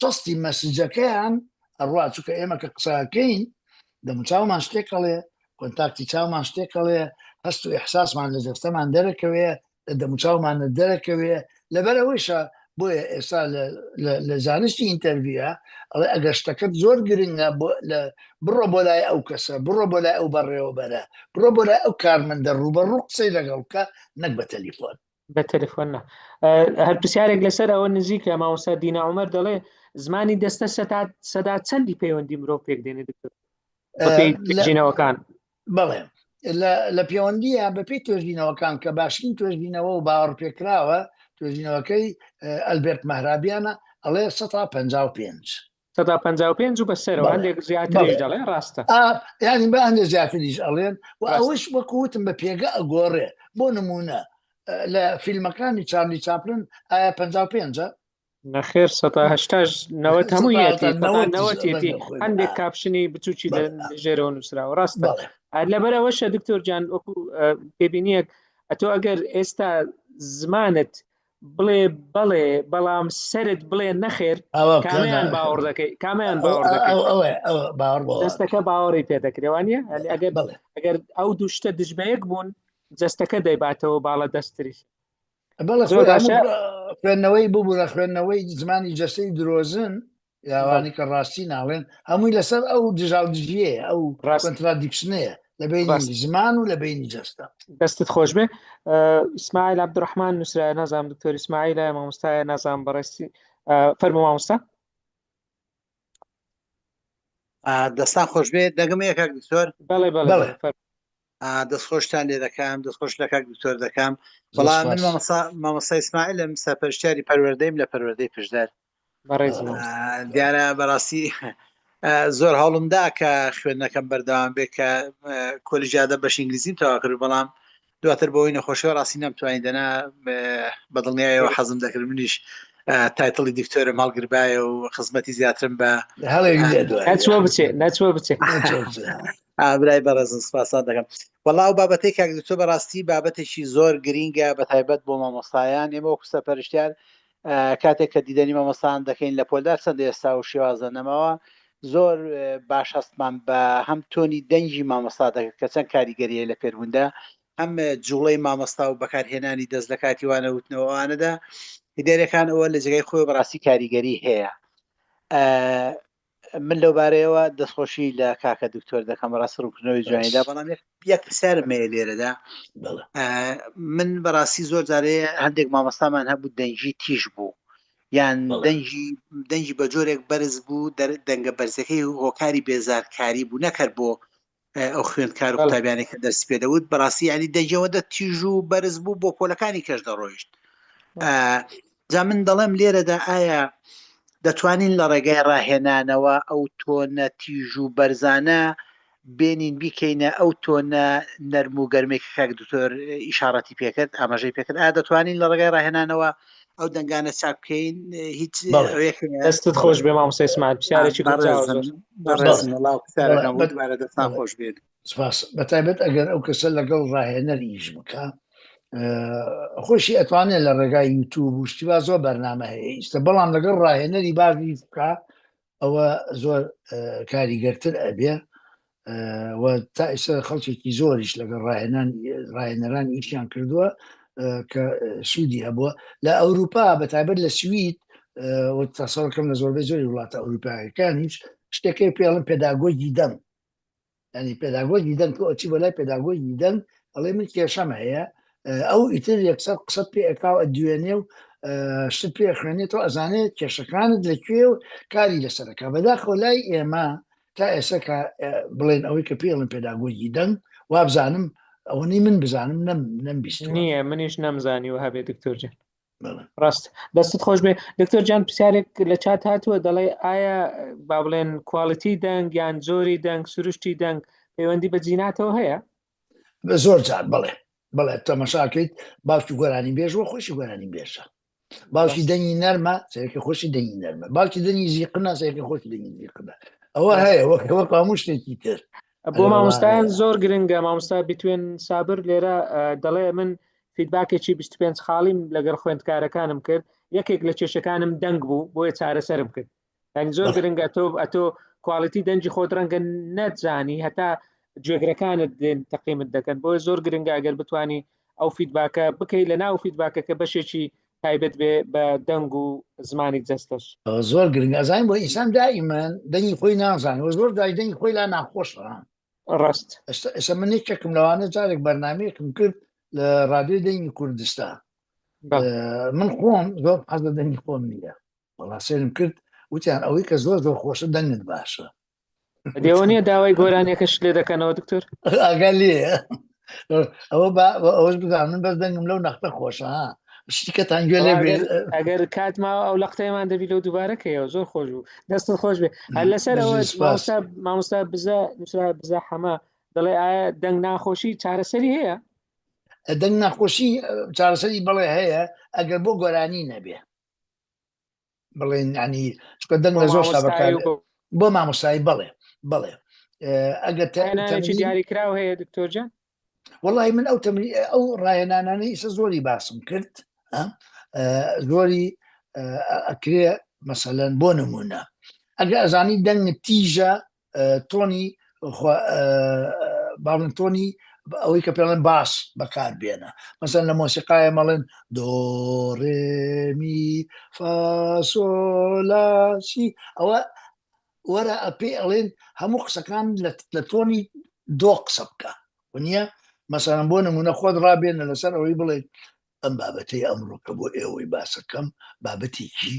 چەستی مەسجەکەیان ئەڕوا چونکە ئێمە کە قساکەین دەمو چاومان شتێکەڵێ کۆنتاکتی چاومان شتێکەڵێ هەست و ئیحساسمان لە جەستەمان دەرەکەوێ لە دەموچاومانە دەرەکەوێ لەبەرەوەیشە بۆیە ئێستا لە زانستی ئینتەرویە ئەڵێ ئەگەر شتەکەت زۆر گرنگە بڕۆ بۆ لای ئەو کەسە بڕۆ بۆ لای ئەو بەڕێوەبەرە بڕۆ بۆ لای ئەو کارمەندە ڕوبەڕوو قسەی لەگەڵکە نەک بە تەلیفۆن بە تەلیفۆن هەر پرسیارێک لەسەر ئەوە نزیکە مامۆستا دینا عومەر دەڵێ زمانی دەستە سەدا چەندی پەیوەندی مرۆڤ پێک دێنێ توێژینەوەکان بەڵێ لە پەیوەندیە بەپێی توێژینەوەکان کە باشترین توێژینەوە و باوەڕ پێکراوە توێژینەوەکەی ئەلبێرت مەهرابیانە ئەڵێ 155 و بەسەرەوە هەندێک زیاتریش دەڵێ ڕاستە ینی بە هەندێک زیاتریش ئەڵێن و ئەوەش وەکوتم بە پێگە ئەگۆڕێ بۆ نمونە لە فیلمەکانی چارلی چاپلن ئایا 55 نەخێر 180 هەموو هەندێک کاپشنی بچوکی لەژێرەوە نووسراوە ڕاستە لەبەرەوەشە دکتۆر جان وەکو پێبینیەک ئەتۆ ئەگەر ئێستا زمانت بڵێ بەڵێ بەڵام سرت بڵێ نەخێر کامیان باوەڕ دەکەی کامیان باوەڕ دەکەی دەستەکە باوەڕی پێ دەکرێوانە ئەگەر ئەو دوو شتە دژمەیەک بوون جەستەکە دەیباتەوە باڵە دەستریش خوێندنەوەی ببوورە خوێندنەوەی زمانی جەستەی درۆزن یاوانی کە ڕاستی ناڵێن هەمووی لەسەر ئەو دژاودژیە ئەو کۆنترادیکشنەیە لە بینی زمان و لە بینی جەستە. دەستت خۆش بێ. ئیسماعیل عەبدوڕەحمان نووسرایە، نازانم دکتۆر ئیسماعیلە مامۆستایە، نازانم بەڕاستی. فەرموو مامۆستا. دەستان خۆش بێ. دەگەم یەکێک دکتۆر؟ بەڵێ بەڵێ دەستخۆشتان لێ دەکەم، دەستخۆش لە کاک دکتۆر دەکەم. بەڵام من مامۆستا ئیسماعیلم سەرپەرشتیاری پەروەردەیم لە پەروەردەی پشدەر. دیارە بەڕاستی زۆر هەوڵمدا کە خوێندنەکەم بەردەوام بێ کە کۆلیژیادە بەش ئینگلیزیم تەوا کرد، بەڵام دواتر بەوەی نەخۆشیەوە ڕاستی نەمتوانین دەنا بەدڵنیایەوە حەزم دەکرد منیش تایتڵی دکتۆرم هەڵگربایە و خزمەتی زیاترم بە نەچوە بچێ برای بەڕێزم سپاسان دەکەم. وەڵاو بابەتەی کاک دکتۆر بەڕاستی بابەتێکی زۆر گرینگە بە تایبەت بۆ مامۆستایان. ئێمە وەکو سەرپەرشتیار کاتێک کە دیدەنی مامۆستایان دەکەین لە پۆلدار چەندە ئێستا و شێوازە نەماوە زۆر باش هەستمان بە هەم تۆنی دەنگی مامۆستا دەکرد کە چەند کاریگەریە لە پێربووندا، ئەم جوڵەی مامۆستا و بەکارهێنانی دەست لە کاتی وانەوتنەوەوانەدا هیدارەکان ئەوە لە جێگای خۆی بەڕاستی کاریگەری هەیە. من لەوبارەیەوە دەستخۆشی لە کاکە دکتۆر دەکەم ڕاستڕووکردنەوەی جوانیدا، بەڵام یەک پرسیارمەیە لێرەدا. من بەڕاستی زۆر جارەیە هەندێک مامۆستامان هەبوو دەنگی تیژ بوو یان دەنگی بە جۆرێک بەرز بوو، دەنگە بەرزەکەی هۆکاری بێزارکاری بوو نەکرد بۆ ئەو خوێندکار و قوتابیانی کە دەرسی پێدەوت. بەڕاستی ینی دەنگەوەدە تیژ و بەرز بوو بۆ پۆلەکانی کەش دەڕۆیشت. جا من دەڵێم لێرەدا ئایا دەتوانین لە ڕێگای ڕاهێنانەوە ئەو تۆنە تیژ و بەرزانە بێنین بیکەینە ئەو تۆنە نەرم و گەرمێک کاک دکتۆر ئیشارەتی پێکرد ئاماژەی پێکرد، ئایا دەتوانین لە ڕێگای ڕاهێنانەوە ئەو دەنگانە چاک بکەین؟ هیچ دەستت خۆش بێ مامۆستا ئیسماعیل، پرسیارێکی دەستان خۆش بێت. سپاس. بەتایبەت ئەگەر ئەو کەسە لەگەڵ ڕاهێنەری ئیش بکە خۆشی ئەتوانێت لە ڕێگای یوتیوب و شتیوا زۆر بەرنامە هەیە ئیستا، بەڵام لەگەڵ ڕاهێنەری باشی بکە ئەوە زۆر کاریگەرتر ئەبێ و تا ئێستا خەڵکێکی زۆریش لەگەڵ ڕاهێنەران ئیشیان کردووە کە سوودی هەبووە. لە ئەوروپا بەتایبەت لە سوید تاسەڵکەم لە زۆربەی زۆری وڵاتە ئەوروپایەکانیش شتێکی پێڵم پێداگۆجی دەنگ، ینی پێداگۆجی دەنگ تۆ ئەچی بە لای پێداگۆجی دەنگ ئەڵێ من کێشەمە هەیە ئەو ئیتر یەکسەر قسەت پێ ئەکاو ئەدوێنێ و شت پێ خوێنێتەوە ئەزانێت کێشەکانت لەکوێ و کاری لەسەرەکە. بەداخەوە لای ئێمە تا ئێستا بڵێن ئەوەی کە پێڵم پێداگۆجی دەنگ وابزانم ئەوەی من بزانم نەمبیست نییە، منیش نەمزانی و هەبێ دکتۆر جان. ڕاست دەستت خۆش بێ. دکتۆر جان پرسیارێک لە چات هاتووە دەڵێ ئایا با بڵێن کواڵیتی دەنگ یان زۆری دەنگ سروشتی دەنگ پەیوەندی بە جیناتەوە هەیە؟ زۆر جار بڵێ بڵێ تەمەشاکەیت باوکی گۆرانی بێژوە خۆشی گۆرانی بێژە، باوکی دەنگی نەرمە سەرەکی خۆشی دەنگی نەرمە، باوکی دەنگی زیقنا سەرەکی خۆشی دەنگی زیقنا. ئەوە هەیە وەک هەموو شتێکی تر. بۆ مامۆستایان زۆر گرنگە. مامۆستا بیتوێن سابر لێرە دەڵێ من فیدباکێکی 25 خاڵیم لەگەڵ خوێندکارەکانم کرد، یەکێک لە کێشەکانم دەنگ بوو بۆیە چارەسەرم کرد. یعنی زۆر گرنگە ئەتۆ کواڵیتی دەنجی خۆت ڕەنگە نەتزانی هەتا گوێگرەکانت دێن تەقیمت دەکەن، بۆیە زۆر گرنگە ئەگەر بتوانی ئەو فیدباکە بکەی لە ناو فیدباکەکە بەشێکی تایبەت بێ بە دەنگ و زمانی جەستەش. زۆر گرنگە ئەزانین بۆ ئینسان دائیمەن دەنگی خۆی نازانێت و زۆر دای دەنگی خۆی لا ناخۆشە. ڕاست ئێستا من یەکێکم لەوانە جارێک بەرنامەیەکم کرد لە ڕادیۆی دەنگی کوردستان، من خۆم زۆر حەز لە دەنگی خۆم نییە، وەڵا سێرم کرد وتیان ئەوەی کە زۆر زۆر خۆشە دەنگت باشە. دێوە نییە داوای گۆرانیەکەش لێ دەکەنەوە دکتۆر؟ ئاگا لێە ئەوەش بزان من بەس دەنگم لەو نەختە خۆشە شتیکەتان گوێ لێ بێ. ئەگەر کاتماوە ئەو لەقتەیەمان دەبی لەو دووبارەکەیەوە زۆر خۆش بوو. دەستت خۆش بێ. لەسەر ئەوە مامۆستا بزە حەما دەڵێ ئایا دەنگ ناخۆشی چارەسەری هەیە؟ دەنگ ناخۆشی چارەسەری بڵێ هەیە ئەگەر بۆ گۆرانی نەبێ بڵێن ینی چکە دەنگ لە زۆر بەکار بۆ مامۆستایی بڵێ ئەگەر دیاریکراو هەیە دکتۆر جان؟ والله من ئەو ڕایەنانانەی ئیسە زۆری باسم کرد زۆری ئەکرێ مەسەلەن بۆ نمونە ئەگە ئەزانی دەنگ تیژە تۆنی باڵن تۆنی ئەوەی کە پێڵێن باس بەکار بێنە مەسەن لە مۆسیقایە مەڵێن دۆڕێمی فاسۆلاسی ئەوە وەرە ئەپێ ئەڵێن هەموو قسەکان لە تۆنی دۆ قسە بکە ونیە مەسەرەن بۆ نمونە خۆت ڕابێنە لەسەر ئەوەی بڵێ ئەم بابەتەی ئەمڕۆکە بۆ ئێوەی باسەکەم بابەتێکی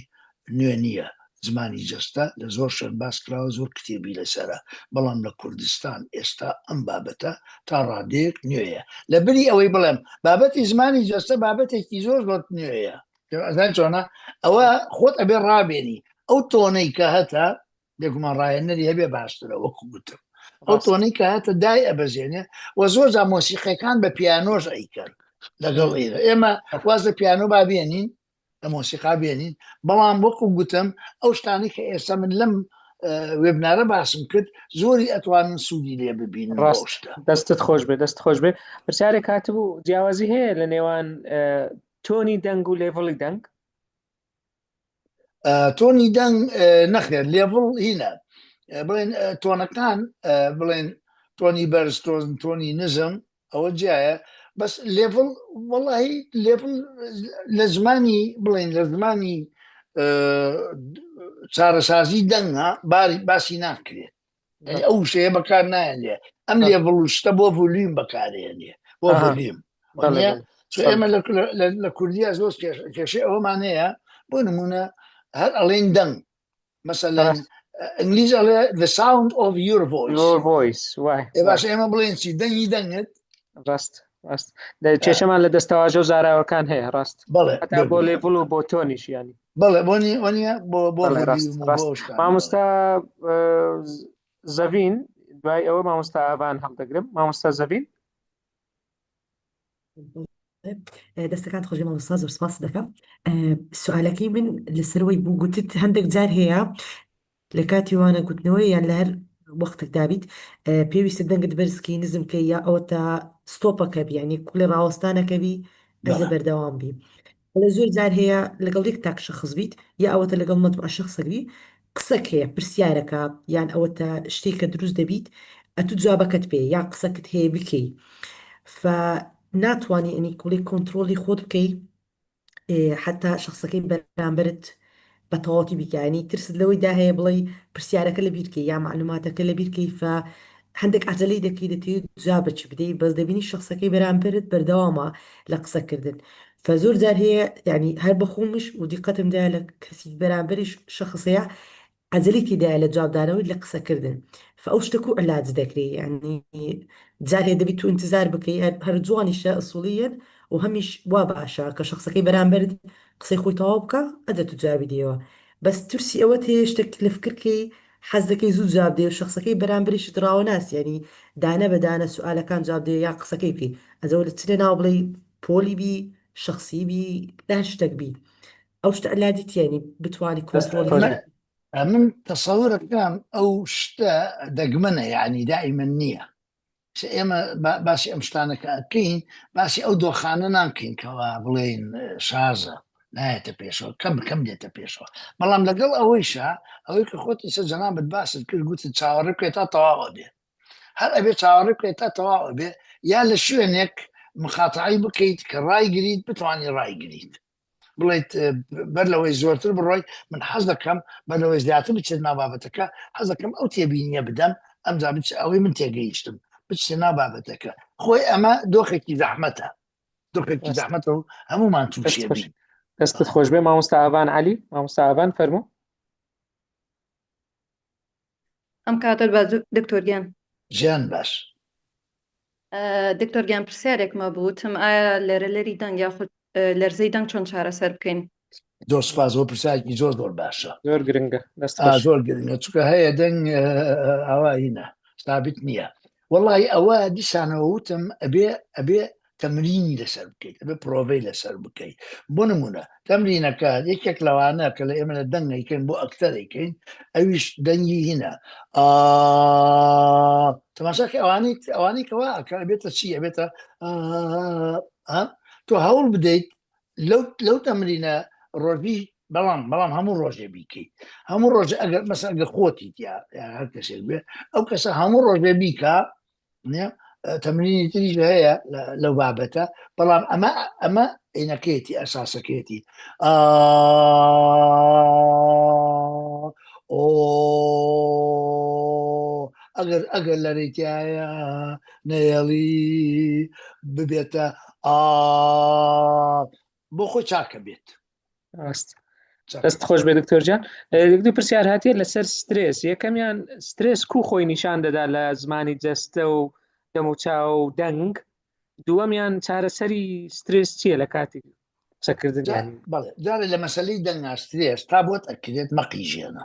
نوێ نییە زمانی جەستە لە زۆر شوێن باس کراوە زۆر کتێبی لەسەرە بەڵام لە کوردستان ئێستا ئەم بابەتە تا ڕادەیەک نوێیە لە بری ئەوەی بڵێم بابەتی زمانی جەستە بابەتێکی زۆر زۆر نوێیە ئەزان چۆنە ئەوە خۆت ئەبێ ڕابێنی ئەو تۆنەی کە هەتا لێکمان ڕایەنەری هەبێ باشترە وەکو گوتم ئەو تۆنەی کە هاتە دای ئەبەزێنێ و زۆر جا مۆسیقەکان بە پیانۆش ئەیکرد لەگەڵ ئێرە ئێمە واز لە پیانۆ بابێنین لە مۆسیقا بێنین بەڵام وەکو گوتم ئەو شتانی کە ئێستا من لەم وێبنارە باسم کرد زۆری ئەتوانن سوودی لێ ببینن ڕۆشتە دەستت خۆش بێ دەست خۆش بێ پرسیارێک هاتبوو جیاوازی هەیە لە نێوان تۆنی دەنگ و لێڤڵی دەنگ تۆنی دەنگ نەخێر لێڤڵ هینە بڵێن تۆنەکان بڵێن تۆنی بەرز تۆنی نزم ئەوە جایە بەس لێڤڵ وەڵی لێڤڵ لە زمانی بڵێن لە زمانی چارەسازی دەنگە باسی ناکرێت ئەو شەیە بەکار نایەنێ ئەم لێڤڵ شتە بۆ ڤۆلیوم بەکارێنێ بۆ ڤۆلیوم ئێمە لە کوردیا زۆر کێشەی ئەوەمانەیە بۆ نمونە هەر ئەڵێن دەنگ مەسەلەن ئینگلیز ئەڵێ the sound of your voice باش ئێمە بڵێن چی دەنگی دەنگت ڕاست کێشەمان لە دەستەواژە و زاراوەکان هەیە ڕاست هەتا بۆ لێڤڵ و بۆ تۆنیش ینی بەڵێ وانە بۆ مامۆستا زەڤین دوای ئەوە مامۆستا ئاوان هەڵدەگرم مامۆستا زەڤین دەستەکان خۆشی مامۆستا زۆر سپاس دەکەم سوالەکەی من لەسەرەوەی بوو گوتت هەندێک جار هەیە لە کاتی وانە گوتنەوەی یان لە هەر وەختێک دابیت پێویستە دەنگت بەرزکەی نزمکە یا ئەوە تا ستۆپەکە بی ینی کوڵی ڕاوەستانەکەوی ئەزە بەردەوام بی لە زۆر جار هەیە لەگەڵ یەک تاک شەخص بیت یا ئەوەتە لەگەڵ مەجموعە شەخسەکەی قسەک هەیە پرسیارەکە یان ئەوەتە شتێکە دروست دەبیت ئەتو جوابەکەت پێ یا قسەکەت هەیە بکەی ناتوانانی ئەنی کوڵی کۆنتترۆلی خۆت بکەی حتا شخصەکەی بەرامبرت بە تەواتی بیکانی ترست لەوەی دا هەیە بڵێ پرسیارەکە لە بیرکەی یا معلوماتەکە لە بیرکەی هەندێک عجلەی دەکەی دەتێت جوابەچ بدەی بەس دەبینی شخصەکەی بەرامبرت بەردەوامە لە قسەکردن زۆر جار هەیە ینی هەر بەخۆمش و دیقەتم دایە لە کەسی بەرامبەری شخصەیە عجلی تێدایە لە جوابدانەوەی لە قسەکردن ئەو شتێک و علاج دەکرێت ینی جارێ دەبیت تو انتظار بکەی هەر جوانیشە ئەسوڵیەن و هەمیش وا باشە کە شخصەکەی بەرامبەر قسەی خۆی تەواو بکە ئەدە تو جوابی دێەوە بەس تورسی ئەوە هەیە شتێک لە فکرکەی حەز دەکەی زوو جواب دێ و شخصەکەی بەرامبەریش دراوە ناسی ینی دانە بەدانە سوالەکان جواب دێ یا قسەکەی بکەی ئەزەوە لە چرێ ناو بڵێ پۆلی بی شخصی بی دان شتێک بی ئەو شتە علاجی ینی بتوانی کۆنتترۆل من تەسەورەکەم ئەو شتە دەگمەنە یعنی دائیمەن نییە ئێمە باسی ئەم شتانەکە ئەکەین باسی ئەو دۆخانە ناکەین کەەوە بڵێن شازە نایەتە پێشەوە کەم دێتە پێشەوە بەڵام لەگەڵ ئەوەیشە ئەوەی کە خۆت ئیسە جەنابەت باست کرد گوتت چاوەڕێکێت تا تەواوە بێ هەر ئەبێ چاوەڕێکێت تا تەواوە بێ یا لە شوێنێک مخاتعی بکەیت کە ڕایگریت بتوانانی ڕایگریت بڵێیت بەر لەوەی زۆرتر بڕۆی من حەز دەکەم بەر لەوەی زیاتر بچێت نابابەتەکە حەز دەکەم ئەو تێبینیە بدەم ئەمجا ئەوەی من تێگەیشتم بچێ نابابەتەکە خۆی ئەمە دۆخێکی زەحمەتە دۆخێکی زەحمەتە و هەمومان تووشێبین دەستت خۆش بێ مامۆستا ئاوان عەلی مامۆستا ئاوان فەرموو ئەم کاتە باش دکتۆر گیان ژیان باش دکتۆر گیان پرسیارێکمە بووتم ئایا لەرەلەری دەنگ یاخود لەرزەی دەنگ چۆن چارەسەر بکەین زۆر سپاس بۆ پرسیارێکی زۆر باشە زۆر گرنگە زۆر گرنگە چونکە هەیە دەنگ ئاوایینە ثابت نییە وەڵی ئەوە دیسانەوە وتم ئەبێ تەمرینی لەسەر بکەیت ئەبێ پرۆڤەی لەسەر بکەیت بۆ نمونە تەمرینەکە یەکێک لەوانە کە لە ئێمە لە دەنگەیکەین بۆ ئەکتەرێکین ئەویش دەنگی هینە تەماشاکە ئەوانەی کەوا ئەکە ئەبێتە چی ئەبێتە تۆ هەوڵ بدەیت لەو تەمرینە ڕۆژی بەڵام هەموو ڕۆژێ بیکەیت هەموو ڕۆژە ئەگەر مەسەن ئەگەر خۆتیت یا هەر کەسێک بێ ئەو کەسە هەموو ڕۆژێ بیکە تەمرینی تریش هەیە لەو بابەتە بەڵام ئەمە عینەکەیەتی ئەساسەکەیەتی ئەگەر لەرێتیایە نەیەڵی ببێتە بۆ خۆی چاکە بێت دەست خۆش بێ دکتۆرجان دوو پرسیار هاتیە لەسەر سترێس یەکەمیان سترێس خۆی نیشان دەدا لە زمانی جەستە و دەموچاو و دەنگ دووەمیان چارەسەری سترێس چییە لە کاتی قسەکردن جارێ لە مەسەلەی دەنگ سترێس تا بۆت ئەکرێت مەقیژێنە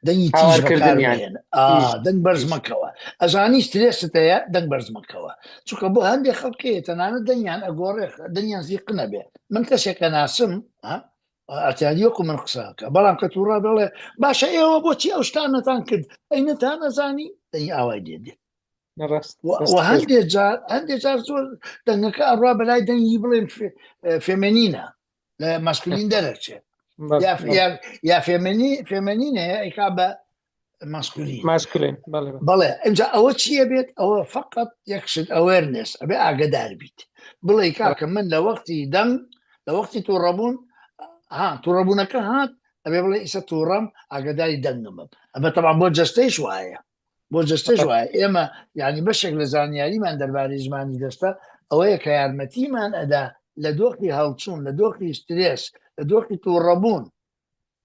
دەنگی تیژکردنیانە دەنگ بەرز مەکەوە ئەزانی سترێست هەیە دەنگ بەرز مەکەوە چونکە بۆ هەندێک خەڵکەیە تەنانەت دەنگیان ئەگۆڕێ دەنگیان زیق نەبێ من کەسێکە ناسم ئەتیادیۆکو من قساکە بەڵام کە تووڕا بڵێ باشە ئێوە بۆچی ئەو شتانەتان کرد ئەینەتان نەزانی دەنگی ئاوای دێدێت هەندێک جار زۆر دەنگەکە ئەڕوا بەلای دەنگی بڵێن فێمەنینە لە ماسکولین دەرەچێت یا فێمەنینەیە ئەیکا بە ماسکولین بەڵێ ئەجا ئەوە چییە بێت ئەوە فقط یەکشت ئەوێرنس ئەبێ ئاگدار بیت بڵێ کاکە من لە وەختی دەنگ لە وەختی تووڕەبوون تووڕەبوونەکە هات ئەبێ بڵێ ئیسە تووڕەم ئاگداری دەنگمم ئەمە تەبان بۆ جەستەیش وایە بۆ جەستەش وایە ئێمە یعنی بەشێک لە زانیاریمان دەربارەی زمانی دەستە ئەوەیە کە یارمەتیمان ئەدا لە دۆخی هەڵچوون لە دۆخی سترێس لە دۆخی تووڕەبوون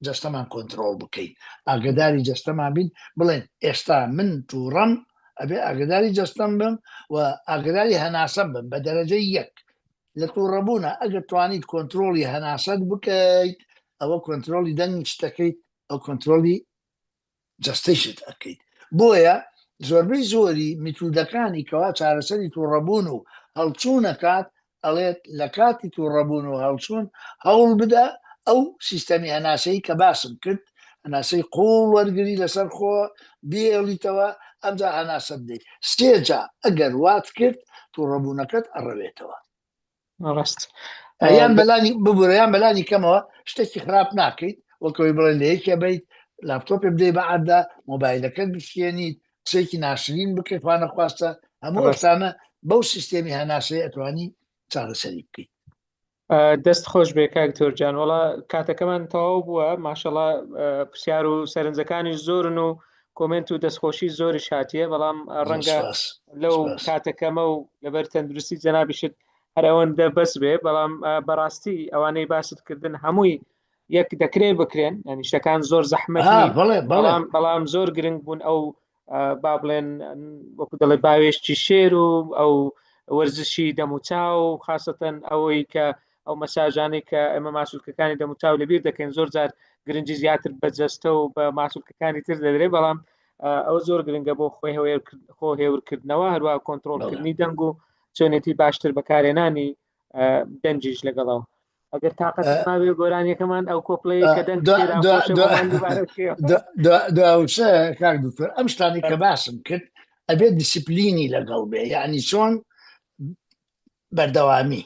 جەستەمان کۆنتترۆل بکەین ئاگداری جەستەمان بین بڵێن ئێستا من تووڕەم ئەبێ ئاگداری جەستەم بم و ئاگداری هەناسەم بم بە دەرەجەی یەک لە تووڕەبوونە ئەگەر توانیت کۆنتترۆلی هەناسەت بکەیت ئەوە کۆنتترۆلی دەنگ شتەکەیت ئەو کۆنتترۆلی جەستەیشت ئەەکەیت بۆیە زۆربەی زۆری میتودەکانی کەوا چارەسەری تووڕەبوون و هەڵچوونەکات ئەڵێت لە کاتی تووڕەبوون و هەڵچوون هەوڵ بدە ئەو سیستەمی هەناسەی کە باسم کرد هەناسەی قوڵ وەرگری لەسەر خۆ بێڵیتەوە ئەمجا هەناسە بدەیت سێجا ئەگەر وات کرد تووڕەبوونەکەت ئەڕەوێتەوە یان بەلانی ببوورە یان بەلانی کەمەوە شتێکی خراپ ناکەیت وەکەوەی بڵێ لە یەکێ بیت لاپتۆپێ بدەی بەعەدا مۆبایلەکەت بشێنیت قسێکی ناشرین بکەیت خوانە خواستە هەموو ئەستانە بەو سیستێمی هەناسەی ئەتوانی چارەسەری بکەیت دەست خۆش بێ کاکتۆرجان وڵا کاتەکەمان تەواو بووە ماشەڵا پرسیار و سەرنجەکانی زۆرن و کۆمنت و دەستخۆشی زۆری شاتیە بەڵام ڕەنگە لەو کاتەکەمە و لەبەر تەندروستی جەنابیشت هەر ئەوەندە بەس بێ بەڵام بەڕاستی ئەوانەی باستکردن هەمووی یەک دەکرێ بکرێن ینی شتەکان زۆر زەحمەت بەڵام زۆر گرنگ بوون ئەو با بڵێن وەکو دەڵێ باوێشتی شێر و ئەو وەرزشی دەموچاو و خاستەن ئەوەی کە ئەو مەساژانەی کە ئەمە ماسوولکەکانی دەموچاو لەبیر دەکەین زۆر جار گرنگی زیاتر بەجەستە و بە ماسوولکەکانی تر دەدرێت بەڵام ئەوە زۆر گرنگە بۆ خۆ هێورکردنەوە هەروە کۆنتترۆلکردنی دەنگ و چۆنێتی باشتر بەکارێنانی دەنجیش لەگەڵەوە ئەگەر تااقەت ماوێ گۆرانیەکەمان ئەو کۆپڵەیە کە داوچە کاک دکتۆر ئەم شتانی کە باسم کرد ئەبێت دیسیپلینی لەگەڵ بێ یعنی چۆن بەردەوامی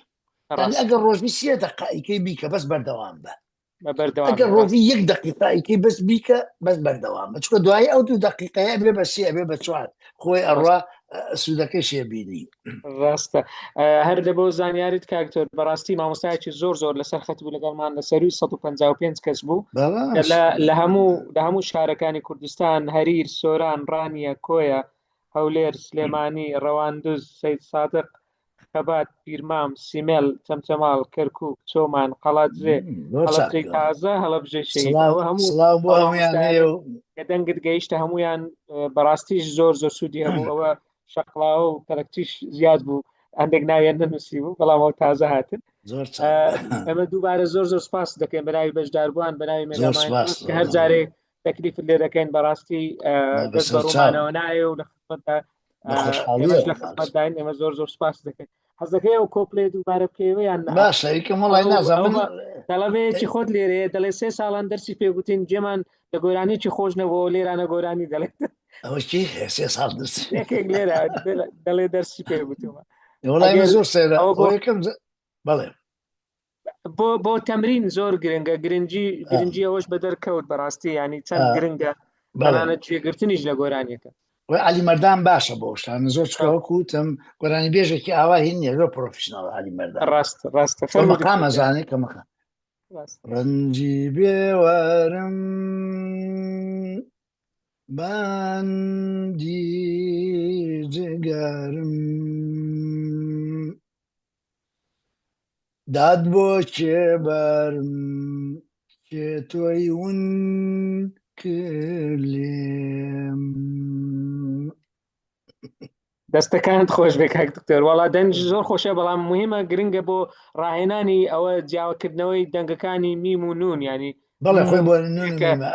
ئەگەر ڕۆژی 3 دقائقەی بیکە بەس بەردەوام بە ئەگەر ڕۆژی 1 دقیقەی بەس بیکە بەس بەردەوام بە چکە دوای ئەو 2 دقیقەیە ئەبێ بە 3 ئەبێ بە 4 خۆی ئەڕوا سوودەکەی شێبینی ڕاستە هەر لە بۆ زانیاریت کاکتۆر بەڕاستی مامۆستایەکی زۆر لەسەر خەت بوو لەگەڵمان لەسەروی 155 کەس بوو لە هەموو شارەکانی کوردستان هەریر سۆران ڕانیە کۆیە هەولێر سلێمانی ڕەواندوز سەید سادق خەبات پیرمام سیمێل چەمچەماڵ کەرکووک چۆمان قەڵاتجێ هەڵەبجەی تازە هەڵەبجێ شەیدەوە هەموو کە دەنگت گەیشتە هەمویان بەڕاستیش زۆر سوودی هەبوو ئەوە شەقڵاوە و تەرەکتیش زیاد بوو هەندێک ناویان نەنووسی بوو بەڵام ئەو تازە هاتن ئەمە دووبارە زۆر سپاس دەکەین بەناوی بەشداربووان بەناوی مێگامان کە هەر جارێ تەکلیفت لێ دەکەین بەڕاستی دەست بە ڕوومانەوە نایە و لە خزمەتدا لە خزمەتداین ئێمە زۆر سپاس دەکەین حەزەکەی ئەو کۆپلێ دووبارە بکەوە یان باشە یکەم وڵی نازانم دەڵەوەیەکی خۆت لێرەیە دەڵێ 3 ساڵان دەرسی پێگوتین جێمان لە گۆرانیی خۆشنەوە لێرانە گۆرانی دەڵێت ئەوەی 3 ساڵ درسی لێرە دەڵێ دەرسی پێگوتومە وڵای زۆر سێرە یەکەم بەڵێ بۆ تەمرین زۆر گرنگە گرنگی ئەوەش بە دەرکەوت بەڕاستی ینی چەند گرنگە بەڵانە گوێگرتنیش لە گۆرانیەکە علی مەردان باشە بۆ شتان زۆر چکەوەکوتم گۆرانی بێژێکی ئاوا هین نیە زۆر پرۆفیشناڵ علی مەردان ڕاستە مەقامەزانێت کە مەخە ڕەنجی بێوارم باندی جگارم داد بۆ کێبارم کێ تۆی ون کردێم دەستەکانت خۆش بێ کاک دکتۆر وەڵا دەنج زۆر خۆشە بەڵام مهمە گرنگە بۆ ڕاهێنانی ئەوە جیاوەکردنەوەی دەنگەکانی میم و نون ینی بەڵێ خۆی بۆ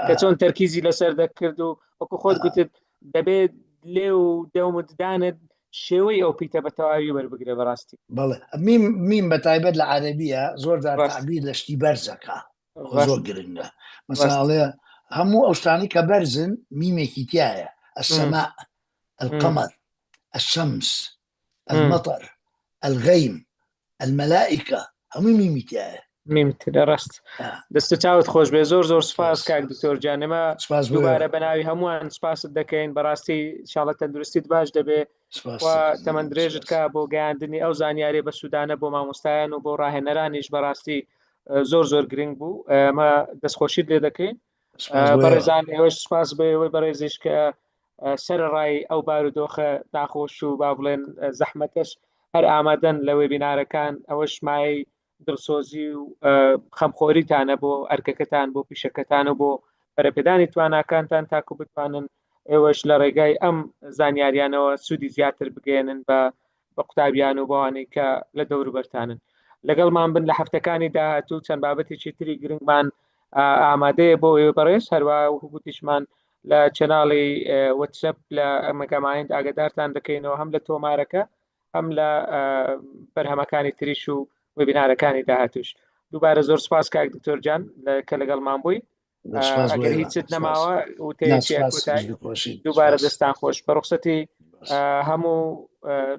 کە چۆن تەرکیزی لەسەر دەکرد و وەکو خۆت گوتت دەبێت لێ و دەومتدانت شێوەی ئەو پیتە بە تەواوی وەربگرێ بەڕاستی بەڵێ میم بە تایبەت لە عەرەبیە زۆر تعبیر لە شتی بەرزەکە زۆر گرنگە مەساڵێ هەموو ئەو شتانی کە بەرزن میمێکی تایە السەماء القمر الشمس المطر الغيم الملائكة هەمووی میمی تایە میمت دەڕست دەستە چاوت خۆش بێ زۆر سپاس کاک دکتۆر جانەمە دووبارە بەناوی هەمووان سپاست دەکەین بەڕاستی انشاءالله تەندروستیت باش دەبێ تەمەند درێژت کا بۆ گەیاندنی ئەو زانیاری بە سوودانە بۆ مامۆستایان و بۆ ڕاهێنەرانیش بەڕاستی زۆر گرنگ بوو ئەمە دەستخۆشیت لێ دەکەین بەڕێزان ئێوەش سپاس بەوەی بەڕێزیش کە سەرڕای ئەو بارودۆخە ناخۆش و با بڵێن زەحمەتەش هەر ئامادەن لە وێبینارەکان ئەوەش مای دڵسۆزی و خەمخۆریتانە بۆ ئەرکەکەتان بۆ پیشەکەتان و بۆ بەرەپێدانی تواناکانتان تاکو بتوانن ئێوەش لە ڕێگای ئەم زانیاریانەوە سوودی زیاتر بگەێنن بە قوتابیان و بەوانەی کە لە دەوروبەرتانن لەگەڵمان بن لە هەفتەکانی داهاتوو چەند بابەتێکی تری گرنگمان ئامادەیە بۆ ئێوە بەڕێز هەروە گوتیشمان لە چەناڵی وەتسەپ لە ئەمەگەمایند ئاگدارتان دەکەینەوە هەم لە تۆمارەکە هەم لە بەرهەمەکانی تریش و وێبینارەکانی داهاتوش دووبارە زۆر سپاس کاک دکتۆر جان کە لەگەڵمان بووی ئەگەر هیچت نەماوە وتەیەکی دووبارە دەستان خۆش بە ڕوخسەتی هەموو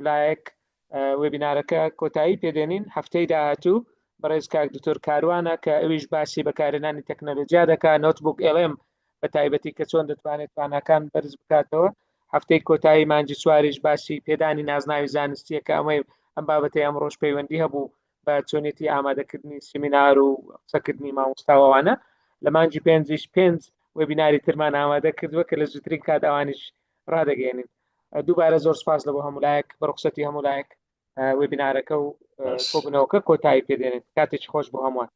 لایەک وێبینارەکە کۆتایی پێدێنین هەفتەی داهاتوو بەڕێز کاک دکتۆر کاروانە کە ئەویش باسی بەکارهێنانی تەکنەلۆجیا دەکات نۆتبوک LM بە تایبەتی کە چۆن دەتوانێت تواناکان بەرز بکاتەوە هەفتەی کۆتایی مانجی سواریش باسی پێدانی نازناوی زانستیە کە ئەم بابەتی ئەم ڕۆژ پەیوەندی هەبوو بە چۆنێتی ئامادەکردنی سیمینار و قسەکردنی مامۆستاوانە لە مانجی 5 وێبیناری ترمان ئامادە کردووە کە لە زووترین کات ئەوانیش ڕادەگەێنین دووبارە زۆر سپاس لە بۆ هەمولایەک بە ڕوخسەتی هەمولایەک وێبینارەکە و کۆبنەوەکە کۆتایی پێدێنێت کاتێکی خۆش بۆ هەمووان